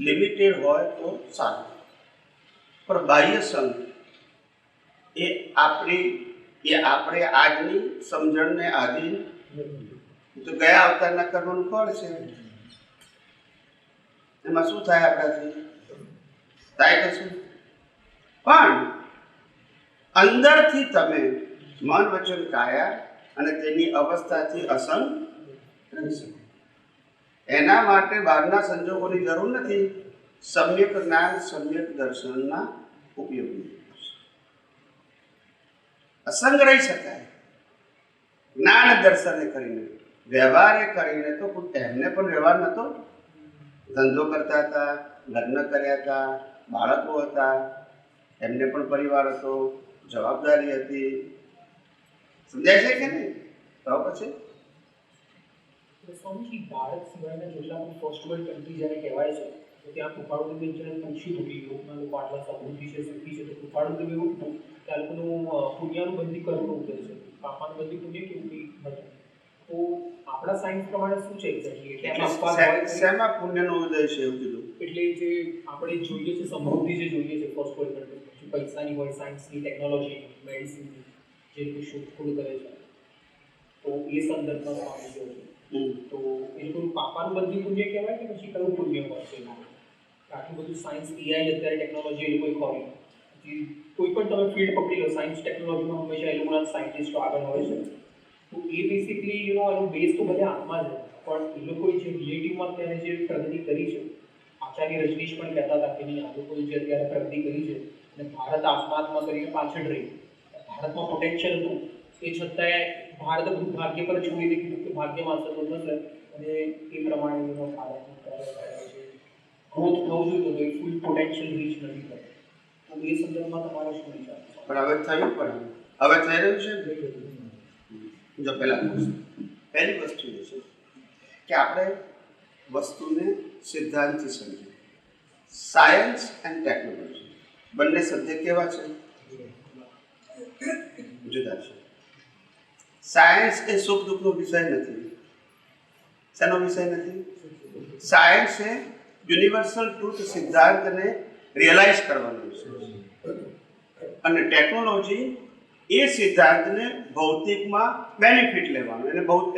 લિમિટેડ હોય તો સારું, પણ બાહ્ય સંગ એ આપણે આજની સમજણને આધીન તો ગયા અવતારના કર્મનું ફળ છે. એમાં શું થાય આપણાથી? થાય કશું? પણ અંદરથી તમે મન વચન કાયા અને તેની અવસ્થાથી અસંગ રહી શકો. એના માટે બહારના સંજોગોની જરૂર નથી. સમ્યક જ્ઞાન સમ્યક દર્શનના ઉપયોગી અસંગ રહી શકાય. જ્ઞાન દર્શને કરીને, વ્યવહારે કરીને તો એમને પણ વ્યવહાર નહોતો. ધંધો કરતા હતા, લગ્ન કર્યા હતા, બાળકો હતા, એમને પણ પરિવાર હતો, જવાબદારી હતી. સમજાય છે કે નહીં? તો પછી સ્વામીજી, ભારત સિવાયના જેટલા પણ ફર્સ્ટ વર્લ્ડ કન્ટ્રી જ્યારે કહેવાય છે તો ત્યાં કૃપાળુદેવે જ્યારે પૂછ્યું હતું કે યોગના લોકો આટલા સમૃદ્ધિ છે, શક્તિ છે, તો કૃપાળુદેવે એવું હતું કે આ લોકોનું પુણ્યનું બંધી કરવું ઉતરે છે, પાપાનું બંધી પુણ્ય કેવું કંઈ નથી. તો આપણા સાયન્સ પ્રમાણે શું છે એક્ઝેક્ટલી? એટલે એમાં અપવાદ હોય શેમાં પુણ્યનો ઉદય છે એવું કીધું? એટલે જે આપણે જોઈએ છે સમૃદ્ધિ જે જોઈએ છે ફર્સ્ટ વર્લ્ડ કન્ટ્રી, પૈસાની હોય, સાયન્સની, ટેકનોલોજી, મેડિસિનની, જે લોકો શોધખોળ કરે છે, તો એ સંદર્ભમાં સ્વામી છે. તો એ લોકોનું પાપાનું બંધી પુણ્ય કહેવાય કે પછી કયું પુણ્ય હોય છે? આટલું બધું સાયન્સ, એઆઈ, અત્યારે ટેકનોલોજી એ લોકોએ ખોરી. પછી કોઈ પણ તમે ફિલ્ડ પકડી લો, સાયન્સ ટેકનોલોજીમાં હંમેશા એ લોકોના સાયન્ટિસ્ટો આગળ હોય છે. તો એ બેસિકલી એનો બેઝ તો બધા આત્મા છે, પણ એ લોકોએ જે રિલેટિવમાં અત્યારે જે પ્રગતિ કરી છે આચાર્ય રજનીશ પણ કહેતા હતા કે નહીં, આ લોકોએ જે અત્યારે પ્રગતિ કરી છે અને ભારત આત્માત્મા કરીને પાછળ રહી, ભારતમાં પોટેન્શિયલ હતું, એ છતાંય ભારત બધું ભાગ્ય પર છોડીને કીધું કે ભાગ્યમાં અસર થશે અને એ પ્રમાણે એનો ભારત ગ્રોથ થવું જોઈએ તો એ ફૂલ પોટેન્શિયલ રીચ નથી કરતો. તો એ સંદર્ભમાં તમારા શું વિચાર છે? પણ હવે થયું, પણ હવે થઈ રહ્યું છે. જો પહેલી વસ્તુ એ છે કે આપણે વસ્તુને સિદ્ધાંતથી સમજીએ. સાયન્સ એન્ડ ટેકનોલોજી બંને શબ્દ કેવા છે? જુદા છે. સાયન્સ એ સુખ દુઃખનો વિષય નથી. શેનો વિષય નથી? સાયન્સ એ યુનિવર્સલ ટ્રુથ સિદ્ધાંતને રિયલાઇઝ કરવાનો વિષય છે અને ટેકનોલોજી એ સિદ્ધાંતને ભૌતિકમાં બેનિફિટ લેવાનો,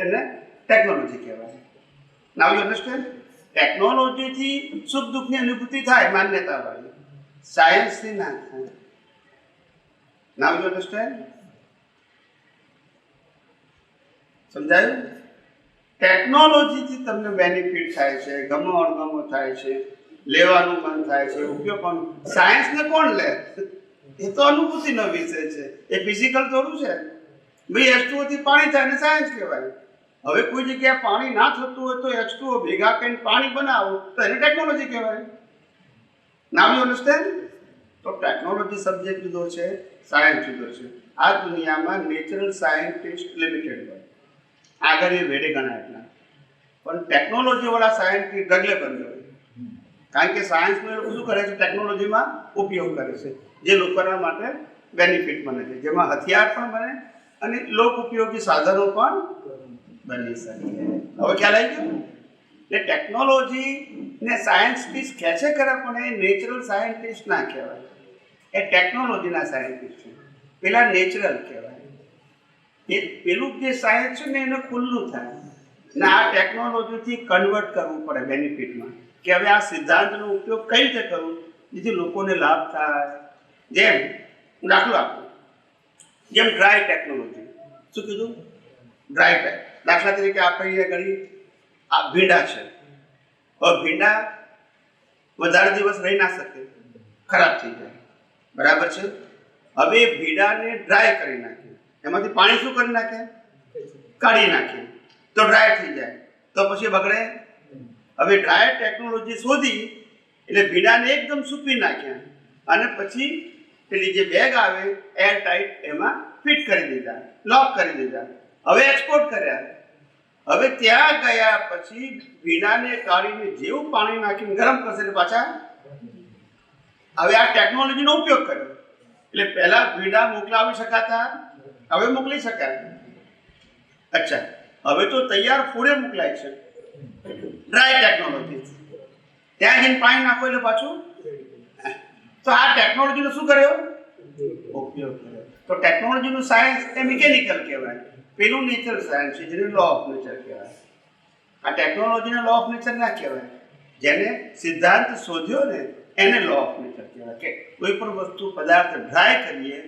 એને ટેકનોલોજી કહેવાય. નાઉ યુ અન્ડરસ્ટેન્ડ? ટેકનોલોજીથી સુખ દુઃખની અનુભૂતિ થાય માન્યતાવાળી, સાયન્સથી ના થાય. નાઉ યુ અન્ડરસ્ટેન્ડ? સમજાયું? ટેકનોલોજીથી તમને બેનિફિટ થાય છે, ગમો અણગમો થાય છે, લેવાનું મન થાય છે, ઉપયોગ પણ. સાયન્સને કોણ લે? એ તો અનુભૂતિનો વિષય છે, એ ફિઝિકલ થોડું છે. ભાઈ H2O થી પાણી થાય ને સાયન્સ કહેવાય. હવે કોઈ જગ્યાએ પાણી ના થતું હોય તો H2O ભેગા કરીને પાણી બનાવો તો એને ટેકનોલોજી કહેવાય. Now you understand? તો ટેકનોલોજી સબ્જેક્ટ જુદો છે, સાયન્સ જુદો છે. આ દુનિયામાં નેચરલ સાયન્ટિસ્ટ લિમિટેડ હોય, આગળ એ વેડે ગણાય એટલા, પણ ટેકનોલોજીવાળા સાયન્ટિસ્ટ ડગલે બંધ હોય. કારણ કે સાયન્સમાં એ લોકો શું કરે છે? ટેકનોલોજીમાં ઉપયોગ કરે છે જે લોકોના માટે બેનિફિટ બને છે, જેમાં હથિયાર પણ બને અને લોક ઉપયોગી સાધનો પણ બની શકે. હવે ખ્યાલ આવી ગયો? એટલે ટેકનોલોજીને સાયન્ટિસ્ટ કહે છે ખરા, પણ એ નેચરલ સાયન્ટિસ્ટ ના કહેવાય, એ ટેકનોલોજીના સાયન્ટિસ્ટ છે. પેલા નેચરલ કહેવાય. એ પેલું જે સાયન્સ છે ને એને ખુલ્લું થાય ને આ ટેકનોલોજીથી કન્વર્ટ કરવું પડે બેનિફિટમાં, કે હવે આ સિદ્ધાંતનો ઉપયોગ કઈ રીતે કરવું જેથી લોકોને લાભ થાય. જેમ દાખલો આપું, જેમ ડ્રાય ટેકનોલોજી. શું કીધું? Dry tech. દાખલા તરીકે આપણે અહીંયા ઘણી આ ભીંડા છે. હવે ભીંડા વધારે દિવસ રહી ના શકે, ખરાબ થઈ જાય, બરાબર છે. હવે ભીંડાને ડ્રાય કરી નાખે, એમાંથી પાણી શું કરી નાખે? કાઢી નાખે તો ડ્રાય થઈ જાય, તો પછી બગડે. હવે ડ્રાય ટેકનોલોજી શોધી એટલે ભીંડાને એકદમ સૂકવી નાખ્યા અને પછી પેલી જે બેગ આવે એર ટાઈટ એમાં ફિટ કરી દીધા, લોક કરી દીધા. હવે એક્સપોર્ટ કર્યા. હવે ત્યાં ગયા પછી ભીંડાને કાઢીને જેવું પાણી નાખીને ગરમ કરશે એટલે પાછા. હવે આ ટેકનોલોજીનો ઉપયોગ કર્યો એટલે પહેલા ભીંડા મોકલાવી શકાતા, હવે મોકલી શકાય. અચ્છા, હવે તો તૈયાર ફૂડે મોકલાય છે ડ્રાય ટેકનોલોજી. ત્યાં જઈને પાણી નાખો એટલે પાછું. તો આ ટેકનોલોજીનો શું કર્યો? ઉપયોગ કર્યો. તો ટેકનોલોજીનું સાયન્સ એ મિકેનિકલ કહેવાય, પેલું નેચરલ સાયન્સ છે જેને લો ઓફ નેચર કહેવાય. આ ટેકનોલોજીને લો ઓફ નેચર ના કહેવાય, જેને સિદ્ધાંત શોધ્યો ને એને લો ઓફ નેચર કહેવાય. કે કોઈ પણ વસ્તુ પદાર્થ ડ્રાય કરીએ,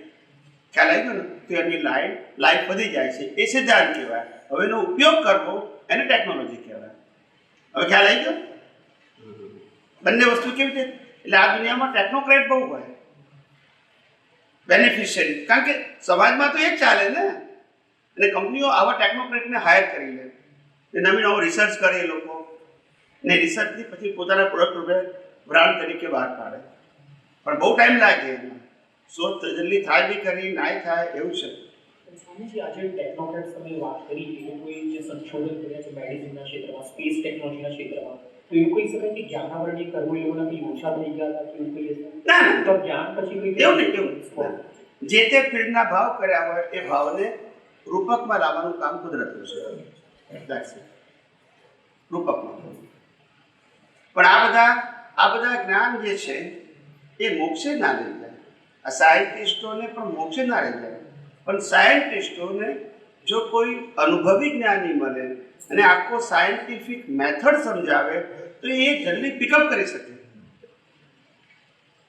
ખ્યાલ આવી ગયો ને, તો એની લાઈફ વધી જાય છે, એ સિદ્ધાંત કહેવાય. હવે એનો ઉપયોગ કરવો એને ટેકનોલોજી કહેવાય. હવે ખ્યાલ આવી ગયો? બંને વસ્તુ કેવી રીતે? એટલે આ દુનિયામાં ટેકનોક્રેટ બહુ હોય, બેનિફિશિયરી. કારણ કે સમાજમાં તો એ જ ચાલે ને, અને કંપનીઓ આવા ટેકનોક્રેટને હાયર કરી લે, નવી નવો રિસર્ચ કરે એ લોકો, ને રિસર્ચથી પછી પોતાના પ્રોડક્ટ રૂપે બ્રાન્ડ તરીકે બહાર પાડે. પણ બહુ ટાઈમ લાગે એમાં, શોધ જલ્દી થાય બી કરી નાય થાય એવું છે. સ્વામીજી, આજે ટેકનોક્રેટ્સ તમે વાત કરી, એ લોકોએ જે સંશોધન કર્યા છે મેડિસિનના ક્ષેત્રમાં, સ્પેસ ટેકનોલોજીના ક્ષેત્રમાં, તો એવું કહી શકાય કે જ્ઞાનાવરણી કરવું એ લોકોના કંઈ ઓછા થઈ ગયા હતા કે એવું કહી શકાય? ના, તો જ્ઞાન પછી કંઈ એવું નહીં, એવું જે તે ફિલ્ડના ભાવ કર્યા હોય એ ભાવને રૂપકમાં લાવવાનું કામ કુદરતનું છે. રૂપકમાં. પણ આ બધા જ્ઞાન જે છે એ મોક્ષે ના લઈ જાય. આ સાયન્ટિસ્ટોને પણ મોક્ષે ના લઈ જાય, પણ સાયન્ટિસ્ટોને જો કોઈ અનુભવી જ્ઞાની મળે અને આખો સાયન્ટિફિક મેથડ સમજાવે તો એ જલ્દી પિકઅપ કરી શકે.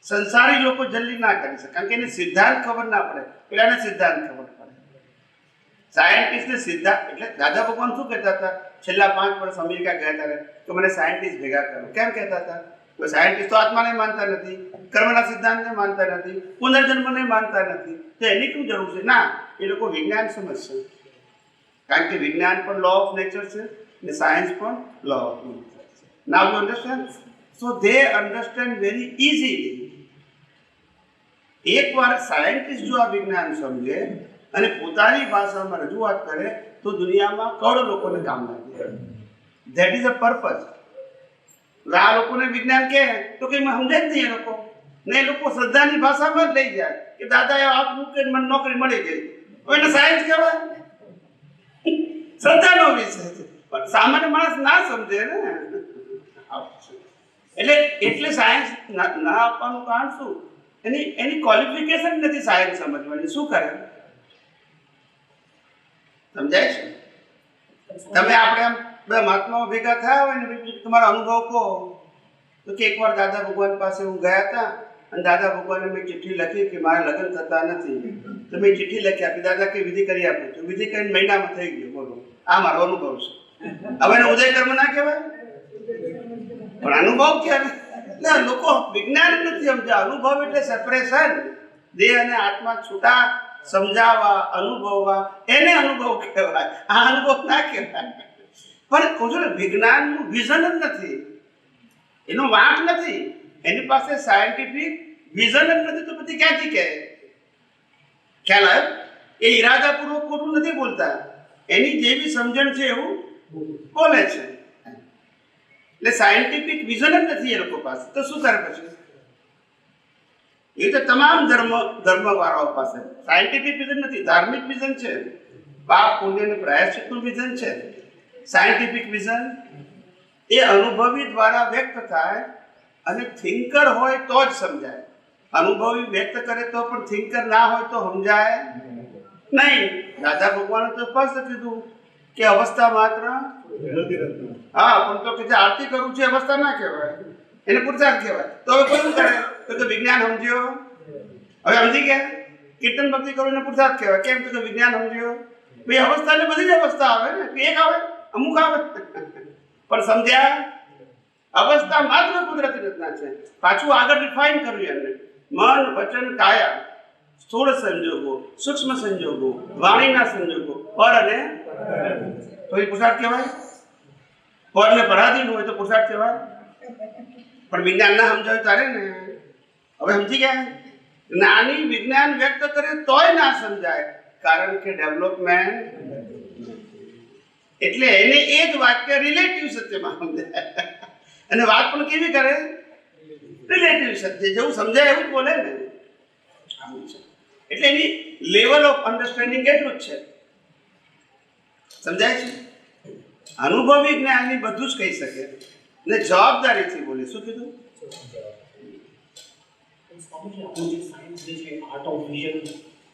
સંસારી લોકો જલ્દી ના કરી શકે, કારણ કે એને સિદ્ધાંત ખબર ના પડે, પેલાને સિદ્ધાંત ખબર પડે. સાયન્ટિસ્ટને સિદ્ધાંત એટલે દાદા ભગવાન શું કહેતા હતા? છેલ્લા 5 વર્ષ અમેરિકા ગયા હતા કે મને સાયન્ટિસ્ટ ભેગા કરો. કેમ કહેતા હતા? સાયન્ટિસ્ટ તો આત્માને માનતા નથી, કર્મના સિદ્ધાંતને માનતા નથી, પુનર્જન્મને માનતા નથી, તો એની શું જરૂર છે? ના, એ લોકો વિજ્ઞાન સમજશે, કારણ કે વિજ્ઞાન પણ લો ઓફ નેચર છે અને સાયન્સ પણ લો ઓફ નેચર છે. Now you understand? So they understand very easily. એકવાર સાયન્ટિસ્ટ જો આ વિજ્ઞાન સમજે અને પોતાની ભાષામાં રજૂઆત કરે તો દુનિયામાં કરોડો લોકોને કામ લાગે. That is a purpose. આ લોકોને વિજ્ઞાન કહે તો કંઈ સમજે જ નહીં એ લોકો ને. એ લોકો શ્રદ્ધાની ભાષામાં જ લઈ જાય કે દાદાએ હાથ મૂકે મને નોકરી મળી ગઈ, તો એને સાયન્સ કહેવાય. શ્રદ્ધાનો વિષય છે, પણ સામાન્ય માણસ ના સમજે ને. એટલે સાયન્સ ના આપવાનું કારણ શું? એની ક્વોલિફિકેશન નથી સાયન્સ સમજવાની. શું કરે? સમજાય છે? તમે આપણે આમ બે મહાત્માઓ ભેગા થયા હોય ને, તમારો અનુભવ કહો તો કે એકવાર દાદા ભગવાન પાસે હું ગયા હતા અને દાદા ભગવાને મેં ચિઠ્ઠી લખી કે મારા લગ્ન થતા નથી, તો મેં ચિઠ્ઠી લખી આપી, દાદા કે વિધિ કરી આપી, તો વિધિ કરીને મહિનામાં થઈ ગયો. બોલો, આ મારો અનુભવ છે. હવે એને ઉદય કર્મ ના કહેવાય, પણ અનુભવ કહેવાય. એટલે લોકો વિજ્ઞાન નથી સમજ્યા. અનુભવ એટલે સેપરેશન, દેહ અને આત્મા છૂટા સમજાવવા, અનુભવવા, એને અનુભવ કહેવાય. આ અનુભવ ના કહેવાય. પણ કહું છું ને, વિજ્ઞાનનું વિઝન જ નથી, એનો વાંક નથી, એની પાસે સાયન્ટિફિક વિઝન જ નથી, તો પછી ક્યાંથી કહે? ખ્યાલ આવ્યો? એ ઈરાદાપૂર્વક ખોટું નથી બોલતા, એની જેવી સમજણ છે એવું બોલે છે. એટલે સાયન્ટિફિક વિઝન જ નથી એ લોકો પાસે, તો શું કરે પછી? એ તો તમામ ધર્મવાળાઓ પાસે સાયન્ટિફિક વિઝન નથી, ધાર્મિક વિઝન છે, પાપ પુણ્ય અને પ્રાયશ્ચિતનું વિઝન છે. સાયન્ટિફિક વિઝન એ અનુભવી દ્વારા વ્યક્ત થાય અને થિંકર હોય તો જ સમજાય. અનુભવી વ્યક્ત કરે તો પણ થિંકર ના હોય તો સમજાય નહીં. દાદા ભગવાને તો સ્પષ્ટ કીધું કે અવસ્થા માત્ર, હા, પણ તો કે આરતી કરું છું અવસ્થા ના કહેવાય, એને પુરુષાર્થ કહેવાય. તો હવે કોઈ શું કરે? તો વિજ્ઞાન સમજ્યો. હવે સમજી ગયા? કીર્તન ભક્તિ કરું એને પુરુષાર્થ કહેવાય. કેમ? તો વિજ્ઞાન સમજ્યો. ભાઈ અવસ્થા એટલે બધી જ અવસ્થા આવે ને, એક આવે અમુક આવે, પણ સમજ્યા? અવસ્થા માત્ર કુદરતી રચના છે. પાછું આગળ રિફાઇન કર્યું એમને. મન, વચન, કાયા, સ્થૂળ સંજોગો, સૂક્ષ્મ સંજોગો, વાણીના સંજોગો, પર અને તો એ પુરુષાર્થ કહેવાય. પર ને પરાધીન હોય તો પુરુષાર્થ કહેવાય. પણ વિજ્ઞાન ના સમજાય તારે ને. હવે સમજી ગયા? જ્ઞાની વિજ્ઞાન વ્યક્ત કરે તોય ના સમજાય, કારણ કે ડેવલપમેન્ટ. એટલે એને એ જ વાક્ય રિલેટિવ સત્યમાં સમજાય. અને વાત પણ કેવી કરે? રિલેટિવ સત્ય, જેવું સમજાય એવું જ બોલે ને. એટલે એની લેવલ ઓફ અન્ડરસ્ટેન્ડિંગ એટલું જ છે. સમજાય છે? અનુભવી જ્ઞાની બધું જ કહી શકે ને જવાબદારીથી બોલે. શું કીધું? આપણું જે સાયન્સ જે છે, આર્ટ ઓફ વિઝન,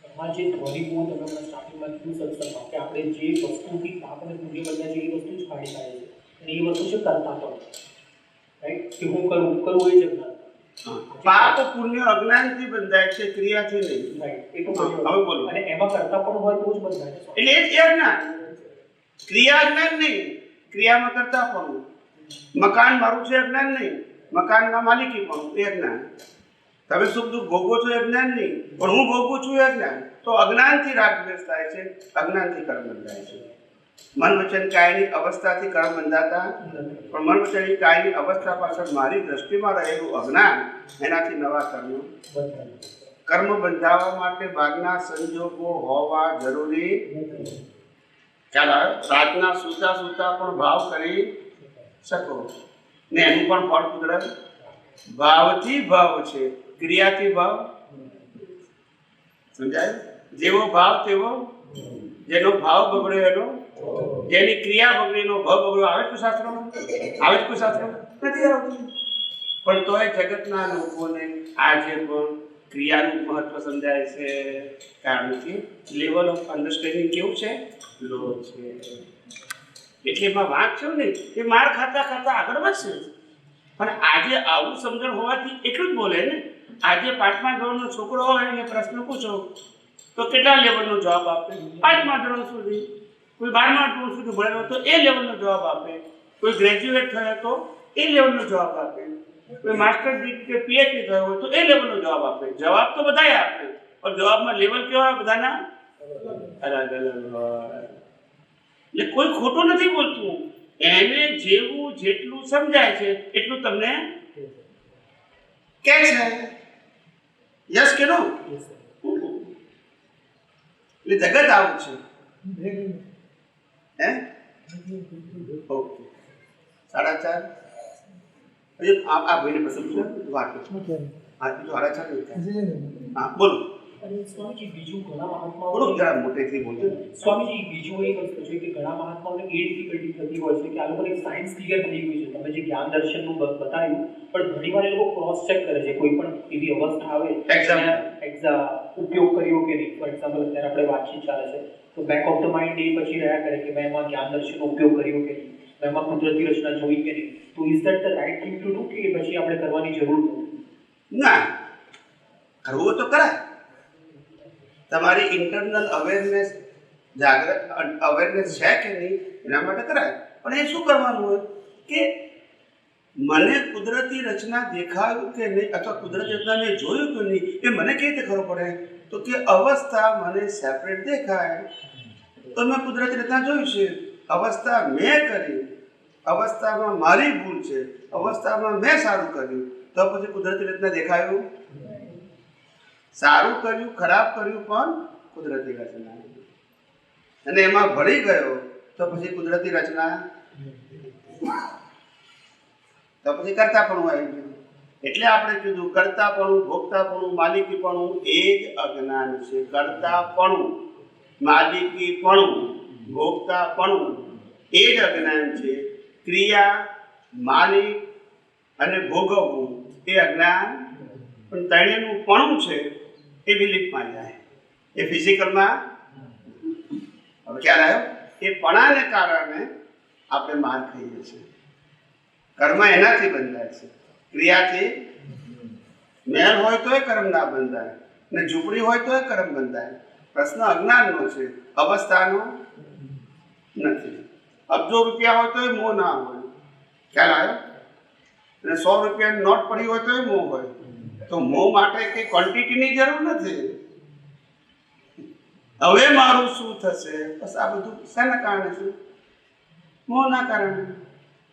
એમાં જે ધોરી બહુ તમે સ્ટાર્ટિંગમાં કીધું સત્સંગમાં કે આપણે જે વસ્તુથી આપણે પુણ્ય બન્યા છે એ વસ્તુ જ કાઢી કાઢે છે, અને એ વસ્તુ છે કરતા પણ, રાઈટ? કે હું કરવું એ જ અજ્ઞાન. પાપ પુણ્ય અજ્ઞાનથી બંધાય છે, ક્રિયાથી નહીં. રાઈટ, એ તો હવે બોલો. અને એમાં કરતા પણ હોય તો જ બંધાય. એટલે એ અજ્ઞાન. ક્રિયા અજ્ઞાન નહીં, ક્રિયામાં કરતા પણ. મકાન મારું છે અજ્ઞાન નહીં, મકાનમાં માલિકી પણ એ અજ્ઞાન. તમે સુખ દુઃખ ભોગવો છો એ અજ્ઞાન નહીં, પણ હું ભોગવું છું એ અજ્ઞાન. તો અજ્ઞાનથી રાગદ્વેષ થાય છે, અજ્ઞાનથી કર્મ બંધાય છે. મન વચન કાયની અવસ્થાથી કર્મ બંધાતા, પણ મન વચન કાયની અવસ્થા પાછળ મારી દ્રષ્ટિમાં રહેલું અજ્ઞાન, એનાથી નવા કર્મ બંધાવવા માટે ભાગના સંજોગો હોવા જરૂરી. ચાલો, રાતના સૂતા સૂતા પણ ભાવ કરી શકો ને એનું પણ ફળ કુદરત. ભાવથી ભાવ છે, ક્રિયાથી ભાવ. સમજાય? જેવો ભાવ તેવો, જેનો ભાવ બગડ્યો એનો, જેની ક્રિયા બગડી એનો ભાવ બગડ્યો. આવે જ શાસ્ત્રોમાં? આવે જ કોઈ શાસ્ત્રોમાં? નથી આવતું. પણ તોય જગતના લોકોને આજે પણ ક્રિયાનું મહત્વ સમજાય છે, કારણ કે લેવલ ઓફ અન્ડરસ્ટેન્ડિંગ કેવું છે? લો છે. એટલે એમાં વાંક છે ને, એ માર ખાતા ખાતા આગળ વધશે. પણ આજે આવું સમજણ હોવાથી એટલું જ બોલે ને. આજે 5મા ધોરણનો છોકરો હોય એને પ્રશ્ન પૂછો તો કેટલા લેવલનો જવાબ આપે? 5મા ધોરણ સુધી. કોઈ 12મા ધોરણ સુધી ભણેલો તો એ લેવલનો જવાબ આપે. કોઈ ગ્રેજ્યુએટ થયો તો એ લેવલનો જવાબ આપે. કોઈ માસ્ટર ડિગ્રી કે પીએચડી થયો હોય તો એ લેવલનો જવાબ આપે. જવાબ તો બધાય આપે, પણ જવાબમાં લેવલ કેવા હોય બધાના અલગ અલગ હોય. એટલે કોઈ ખોટું નથી બોલતું. એને જેવું જેટલું સમજાય છે એટલું તમને કે છે. યસ કે નો? એટલે જગત આવું છે. હે ઓકે 4:30 હજી આ ભાઈને પસંદ છે વાત હા તો 4:30 હા બોલો અને સ્વામીજી બીજું ઘણા મહાત્માઓ બોલો જરા મોટેથી બોલજો. સ્વામીજી બીજું એક વસ્તુ છે કે ઘણા મહાત્માઓને એ ડિફિકલ્ટી થતી હોય છે કે આ લોકોને સાયન્સ ક્લિયર થઈ ગયું છે. તમે જે જ્ઞાન દર્શનનું બતાવ્યું, પણ ઘણીવાર એ લોકો ક્રોસ ચેક કરે છે. કોઈ પણ એવી અવસ્થા આવે ઉપયોગ કર્યો કે નહીં. ફોર એક્ઝામ્પલ અત્યારે આપણે વાતચીત ચાલે છે તો બેક ઓફ ધ માઇન્ડ એ પછી રહ્યા કરે કે મેં એમાં જ્ઞાન દર્શનનો ઉપયોગ કર્યો કે નહીં, મેં એમાં કુદરતી રચના જોઈ કે નહીં. તો is that the right thing to do કે પછી આપણે કરવાની જરૂર નથી? ના, કરવું તો કરાય. તમારી ઇન્ટરનલ અવેરનેસ અવેરનેસ છે કે નહીં એના માટે કરાય. પણ એ શું કરવાનું હોય કે મને કુદરતી રચના દેખાયું કે નહીં અથવા કુદરતી રચના મેં જોયું કે નહીં એ મને કેવી રીતે ખબર પડે? તો કે અવસ્થા મને સેપરેટ દેખાય તો મેં કુદરતી રચના જોયું છે. અવસ્થા મેં કરી, અવસ્થામાં મારી ભૂલ છે, અવસ્થામાં મેં સારું કર્યું તો પછી કુદરતી રચના દેખાયું. સારું કર્યું ખરાબ કર્યું પણ કુદરતી રચના, અને એમાં ભળી ગયો તો પછી કુદરતી રચના તો પછી કરતાપણું આવી ગયું. એટલે આપણે કીધું કરતાપણું, ભોગતાપણું, માલિકીપણું એ જ અજ્ઞાન છે. કરતાપણું, માલિકીપણું, ભોગતાપણું એ જ અજ્ઞાન છે. ક્રિયા, માલિક અને ભોગવવું એ અજ્ઞાન. પણ ત્રણેયનું પણું છે એ બિલીફમાં જાય, એ ફિઝિકલમાં. હવે ખ્યાલ આવ્યો? એ પણાને કારણે આપણે માર ખાઈએ છીએ. કર્મ એનાથી બંધાય છે, ક્રિયાથી. મહેલ હોય તો એ કર્મ ના બંધાય, ને ઝૂંપડી હોય તો એ કર્મ બંધાય. પ્રશ્ન અજ્ઞાનનો છે, અવસ્થાનો નથી. અબજો રૂપિયા હોય તો એ મોહ ના હોય. ખ્યાલ આવ્યો? અને 100 રૂપિયાની નોટ પડી હોય તો એ મોહ હોય. તો મોહ માટે કે ક્વોન્ટિટીની જરૂર નથી. હવે મારું શું થશે? બસ આ બધું શાના કારણે છે? મોહના કારણે,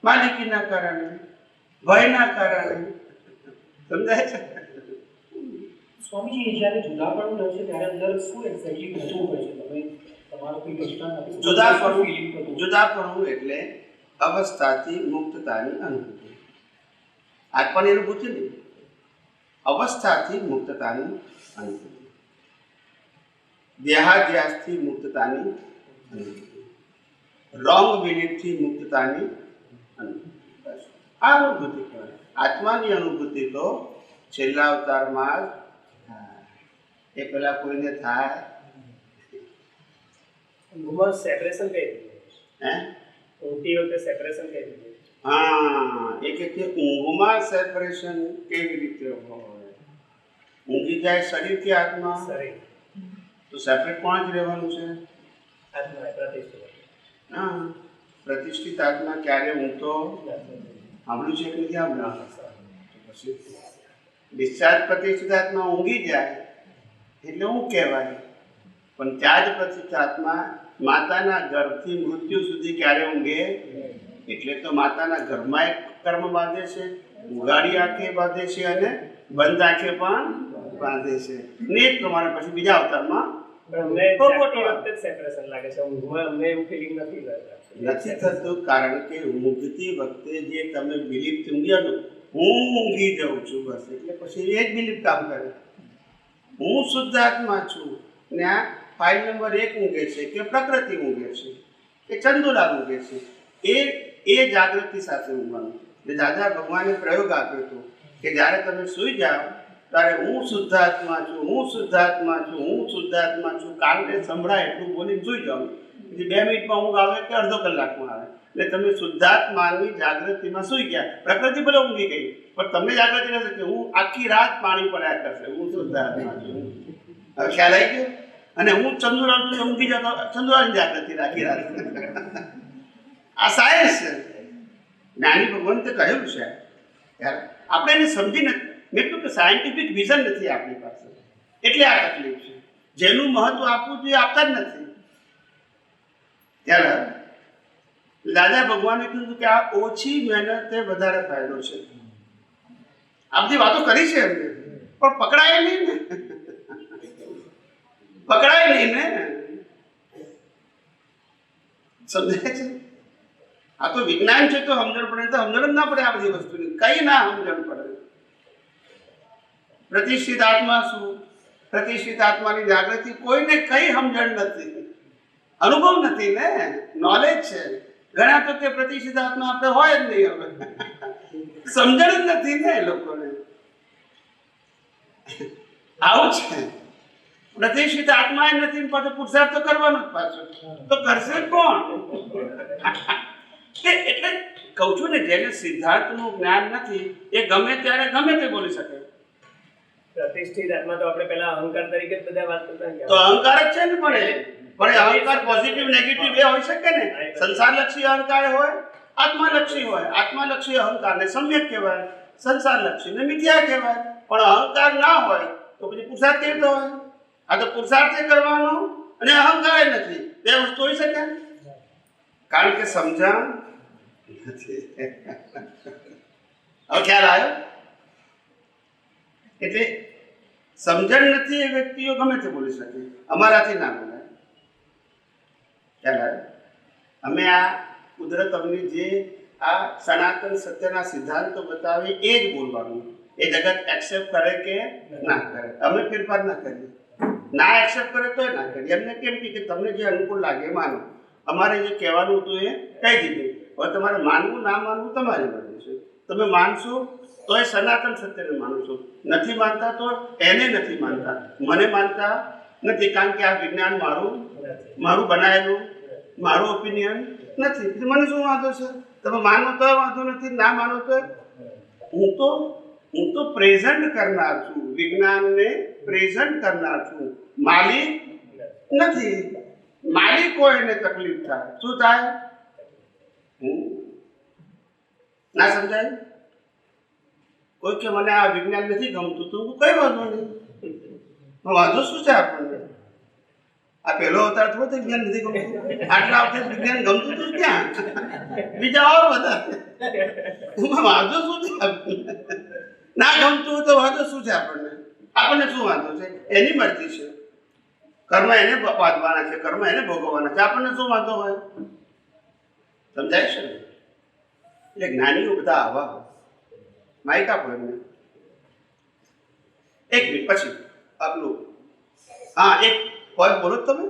માલિકીના કારણે, ભયના કારણે. સમજાય છે? સ્વામીજી જ્યારે જુદાપણું રહે છે ત્યારે અંદર શું એક્ઝેક્ટલી થતું હોય છે? તમે તમારો કોઈ દૃષ્ટાંત આપી? જુદાપણું એટલે અવસ્થાથી મુક્તતાની અનુભૂતિ. આત્માની અનુભૂતિ નહીં, અવસ્થાથી મુક્તતાની અનુભૂતિ, દેહાધ્યાસથી મુક્તતાની અનુભૂતિ, રોંગ બિલીફથી મુક્તતાની અનુભૂતિ. આ અનુભૂતિ કહેવાય. આત્માની અનુભૂતિ તો છેલ્લા અવતારમાં જ એ પેલા કોઈને થાય. સેપરેશન કઈ રીતે? હે ઊંઘતી વખતે સેપરેશન કઈ રીતે? હા, એ કે ઊંઘમાં સેપરેશન કેવી રીતે હોય? ઊંઘી જાય શરીર કે આત્મા? શરીર. તો સેપરેટ કોણ જ રહેવાનું છે? આત્મા, પ્રતિષ્ઠિત. હા, પ્રતિષ્ઠિત આત્મા ક્યારે ઊંઘતો સાંભળ્યું છે કે નથી સાંભળ્યું? પછી ડિસ્ચાર્જ પ્રતિષ્ઠિત આત્મા ઊંઘી જાય એટલે ઊંઘ કહેવાય. પણ ત્યાં જ પ્રતિષ્ઠિત આત્મા માતાના ગર્ભથી મૃત્યુ સુધી ક્યારે ઊંઘે? એટલે તો માતાના ઘરમાં એક કર્મ બાંધે છે, ઉગાડી આંખે બાંધે છે અને બંધ આંખે પણ બાંધે છે. ને એ પ્રમાણે પછી બીજા અવતારમાં નથી થતું. કારણ કે ઊંઘતી વખતે જે તમે બિલીફ ઊંઘ્યા હું ઊંઘી જાઉં છું બસ, એટલે પછી એ જ બિલીફ કામ કરે. હું શુદ્ધ આત્મા છું ને આ ફાઇલ નંબર 1 ઊંઘે છે કે પ્રકૃતિ ઊંઘે છે કે ચંદુલાલ ઊંઘે છે, એ જાગૃતિ સાથે ઊંઘવાનું. એટલે દાદા ભગવાને પ્રયોગ આપ્યો હતો કે જ્યારે તમે સૂઈ જાઓ ત્યારે હું શુદ્ધાત્મા છું, હું શુદ્ધાત્મા છું, હું શુદ્ધાત્મા છું કારણે સંભળાય એટલું બોલીને સૂઈ જાઓ. પછી 2 મિનિટમાં ઊંઘ આવે કે અડધો કલાકમાં આવે. એટલે તમે શુદ્ધાત્માની જાગૃતિમાં સૂઈ ગયા. પ્રકૃતિ ભલે ઊંઘી ગઈ પણ તમને જાગૃતિ રહેશે કે હું આખી રાત પાણી પડ્યા કરશે, હું શુદ્ધાત્મા છું. હવે ખ્યાલ આવી ગયો? અને હું ચંદુલાલ છું ઊંઘી જતો, ચંદુલાલની જાગૃતિ રાખી રાત. આ સાયન્સ છે. જ્ઞાની ભગવંતે કહ્યું છે યાર, આપણે એને સમજી નથી. મેં કહ્યું કે સાયન્ટિફિક વિઝન નથી આપણી પાસે, એટલે આ તકલીફ છે. જેનું મહત્વ આપવું જોઈએ આપતા જ નથી. ત્યારે દાદા ભગવાને કીધું કે આ ઓછી મહેનતે વધારે ફાયદો છે. આ બધી વાતો કરી છે એમને, પણ પકડાય નહીં ને. પકડાય નહીં ને. સમજાય છે? આ તો વિજ્ઞાન છે તો સમજણ પડે, તો સમજણ જ ના પડે આ બધી વસ્તુની, કઈ ના સમજણ પડે. પ્રતિષ્ઠિત આત્મા શું, પ્રતિષ્ઠિત આત્માની જાગૃતિ, કોઈને કઈ સમજણ નથી, અનુભવ નથી ને, નોલેજ છે. ઘણા તો કે પ્રતિષ્ઠિત આત્મા આપણે હોય જ નહીં, હવે સમજણ જ નથી ને એ લોકોને. આવું છે. પ્રતિષ્ઠિત આત્મા એ નથી, પાછો પુરુષાર્થ તો કરવાનો જ પાછો, તો કરશે કોણ? એટલે કહું છું ને, જેને સિદ્ધાર્થનું જ્ઞાન નથી એ ગમે ત્યારે ગમે તે બોલી શકે. પ્રતિષ્ઠિત આત્મા તો આપણે પહેલા અહંકાર તરીકે જ બધા વાત કરતા તો અહંકાર જ છે ને. પણ અહંકાર પોઝિટિવ નેગેટિવ બે હોઈ શકે ને. સંસારલક્ષી અહંકાર હોય, આત્માલક્ષી હોય. આત્માલક્ષી અહંકારને સમ્યક કહેવાય, સંસારલક્ષીને મિથ્યા કહેવાય. પણ અહંકાર ના હોય તો પછી પુરુષાર્થ કેવી રીતે હોય? આ તો પુરુષાર્થ કરવાનો અને અહંકાર નથી, બે વસ્તુ હોઈ શકે? કારણ કે સમજણ નથી. હવે ખ્યાલ આવ્યો? એટલે સમજણ નથી એ વ્યક્તિઓ ગમે તે બોલી શકે, અમારાથી ના બોલાય. ખ્યાલ આવ્યો? અમે આ કુદરત અમને જે આ સનાતન સત્યના સિદ્ધાંતો બતાવે એ જ બોલવાનું. એ જગત એક્સેપ્ટ કરે કે ના કરે, અમે ફેરફાર ના કરીએ. ના એક્સેપ્ટ કરે તો ના કરીએ. એમને કેમ કે તમને જે અનુકૂળ લાગે એ માનો. અમારે જે કહેવાનું હતું એ કહી દીધું. હવે તમારે માનવું ના માનવું તમારી મરજી છે. તમે માનશો તો એ સનાતન સત્યને માનો છો, નથી માનતા તો એને નથી માનતા. મને માનતા નથી, કારણ કે આ વિજ્ઞાન મારું બનાવેલું, મારું ઓપિનિયન નથી. મને શું વાંધો છે? તમે માનો તો વાંધો નથી, ના માનો તો. હું તો પ્રેઝન્ટ કરનાર છું, વિજ્ઞાનને પ્રેઝન્ટ કરનાર છું. માલિક નથી. માલિક હોય એને તકલીફ થાય. શું થાય? ના સમજાય? કોઈ કે મને આ વિજ્ઞાન નથી ગમતું, તો કઈ વાંધો નહીં. વાંધો શું છે આપણને? આ પહેલો અવતાર થોડો વિજ્ઞાન નથી ગમતું. આટલા વખતે વિજ્ઞાન ગમતું હતું ક્યાં? બીજા ઓર વધારે. વાંધો શું છે આપણને? ના ગમતું હોય તો વાંધો શું છે આપણને? આપણને શું વાંધો છે? એની મરજી છે. કર્મ એને બાંધવાના છે, કર્મ એને ભોગવવાના છે. આપણને શું વાંધો હોય? સમજાય છે ને? એટલે જ્ઞાનીઓ બધા આવા હોય. માઇક આપો એમને. એક મિનિટ પછી આપલું. હા, એક પદ બોલો તમે.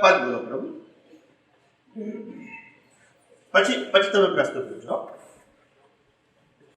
પદ બોલો પ્રભુ. પછી તમે પ્રશ્ન પૂછો.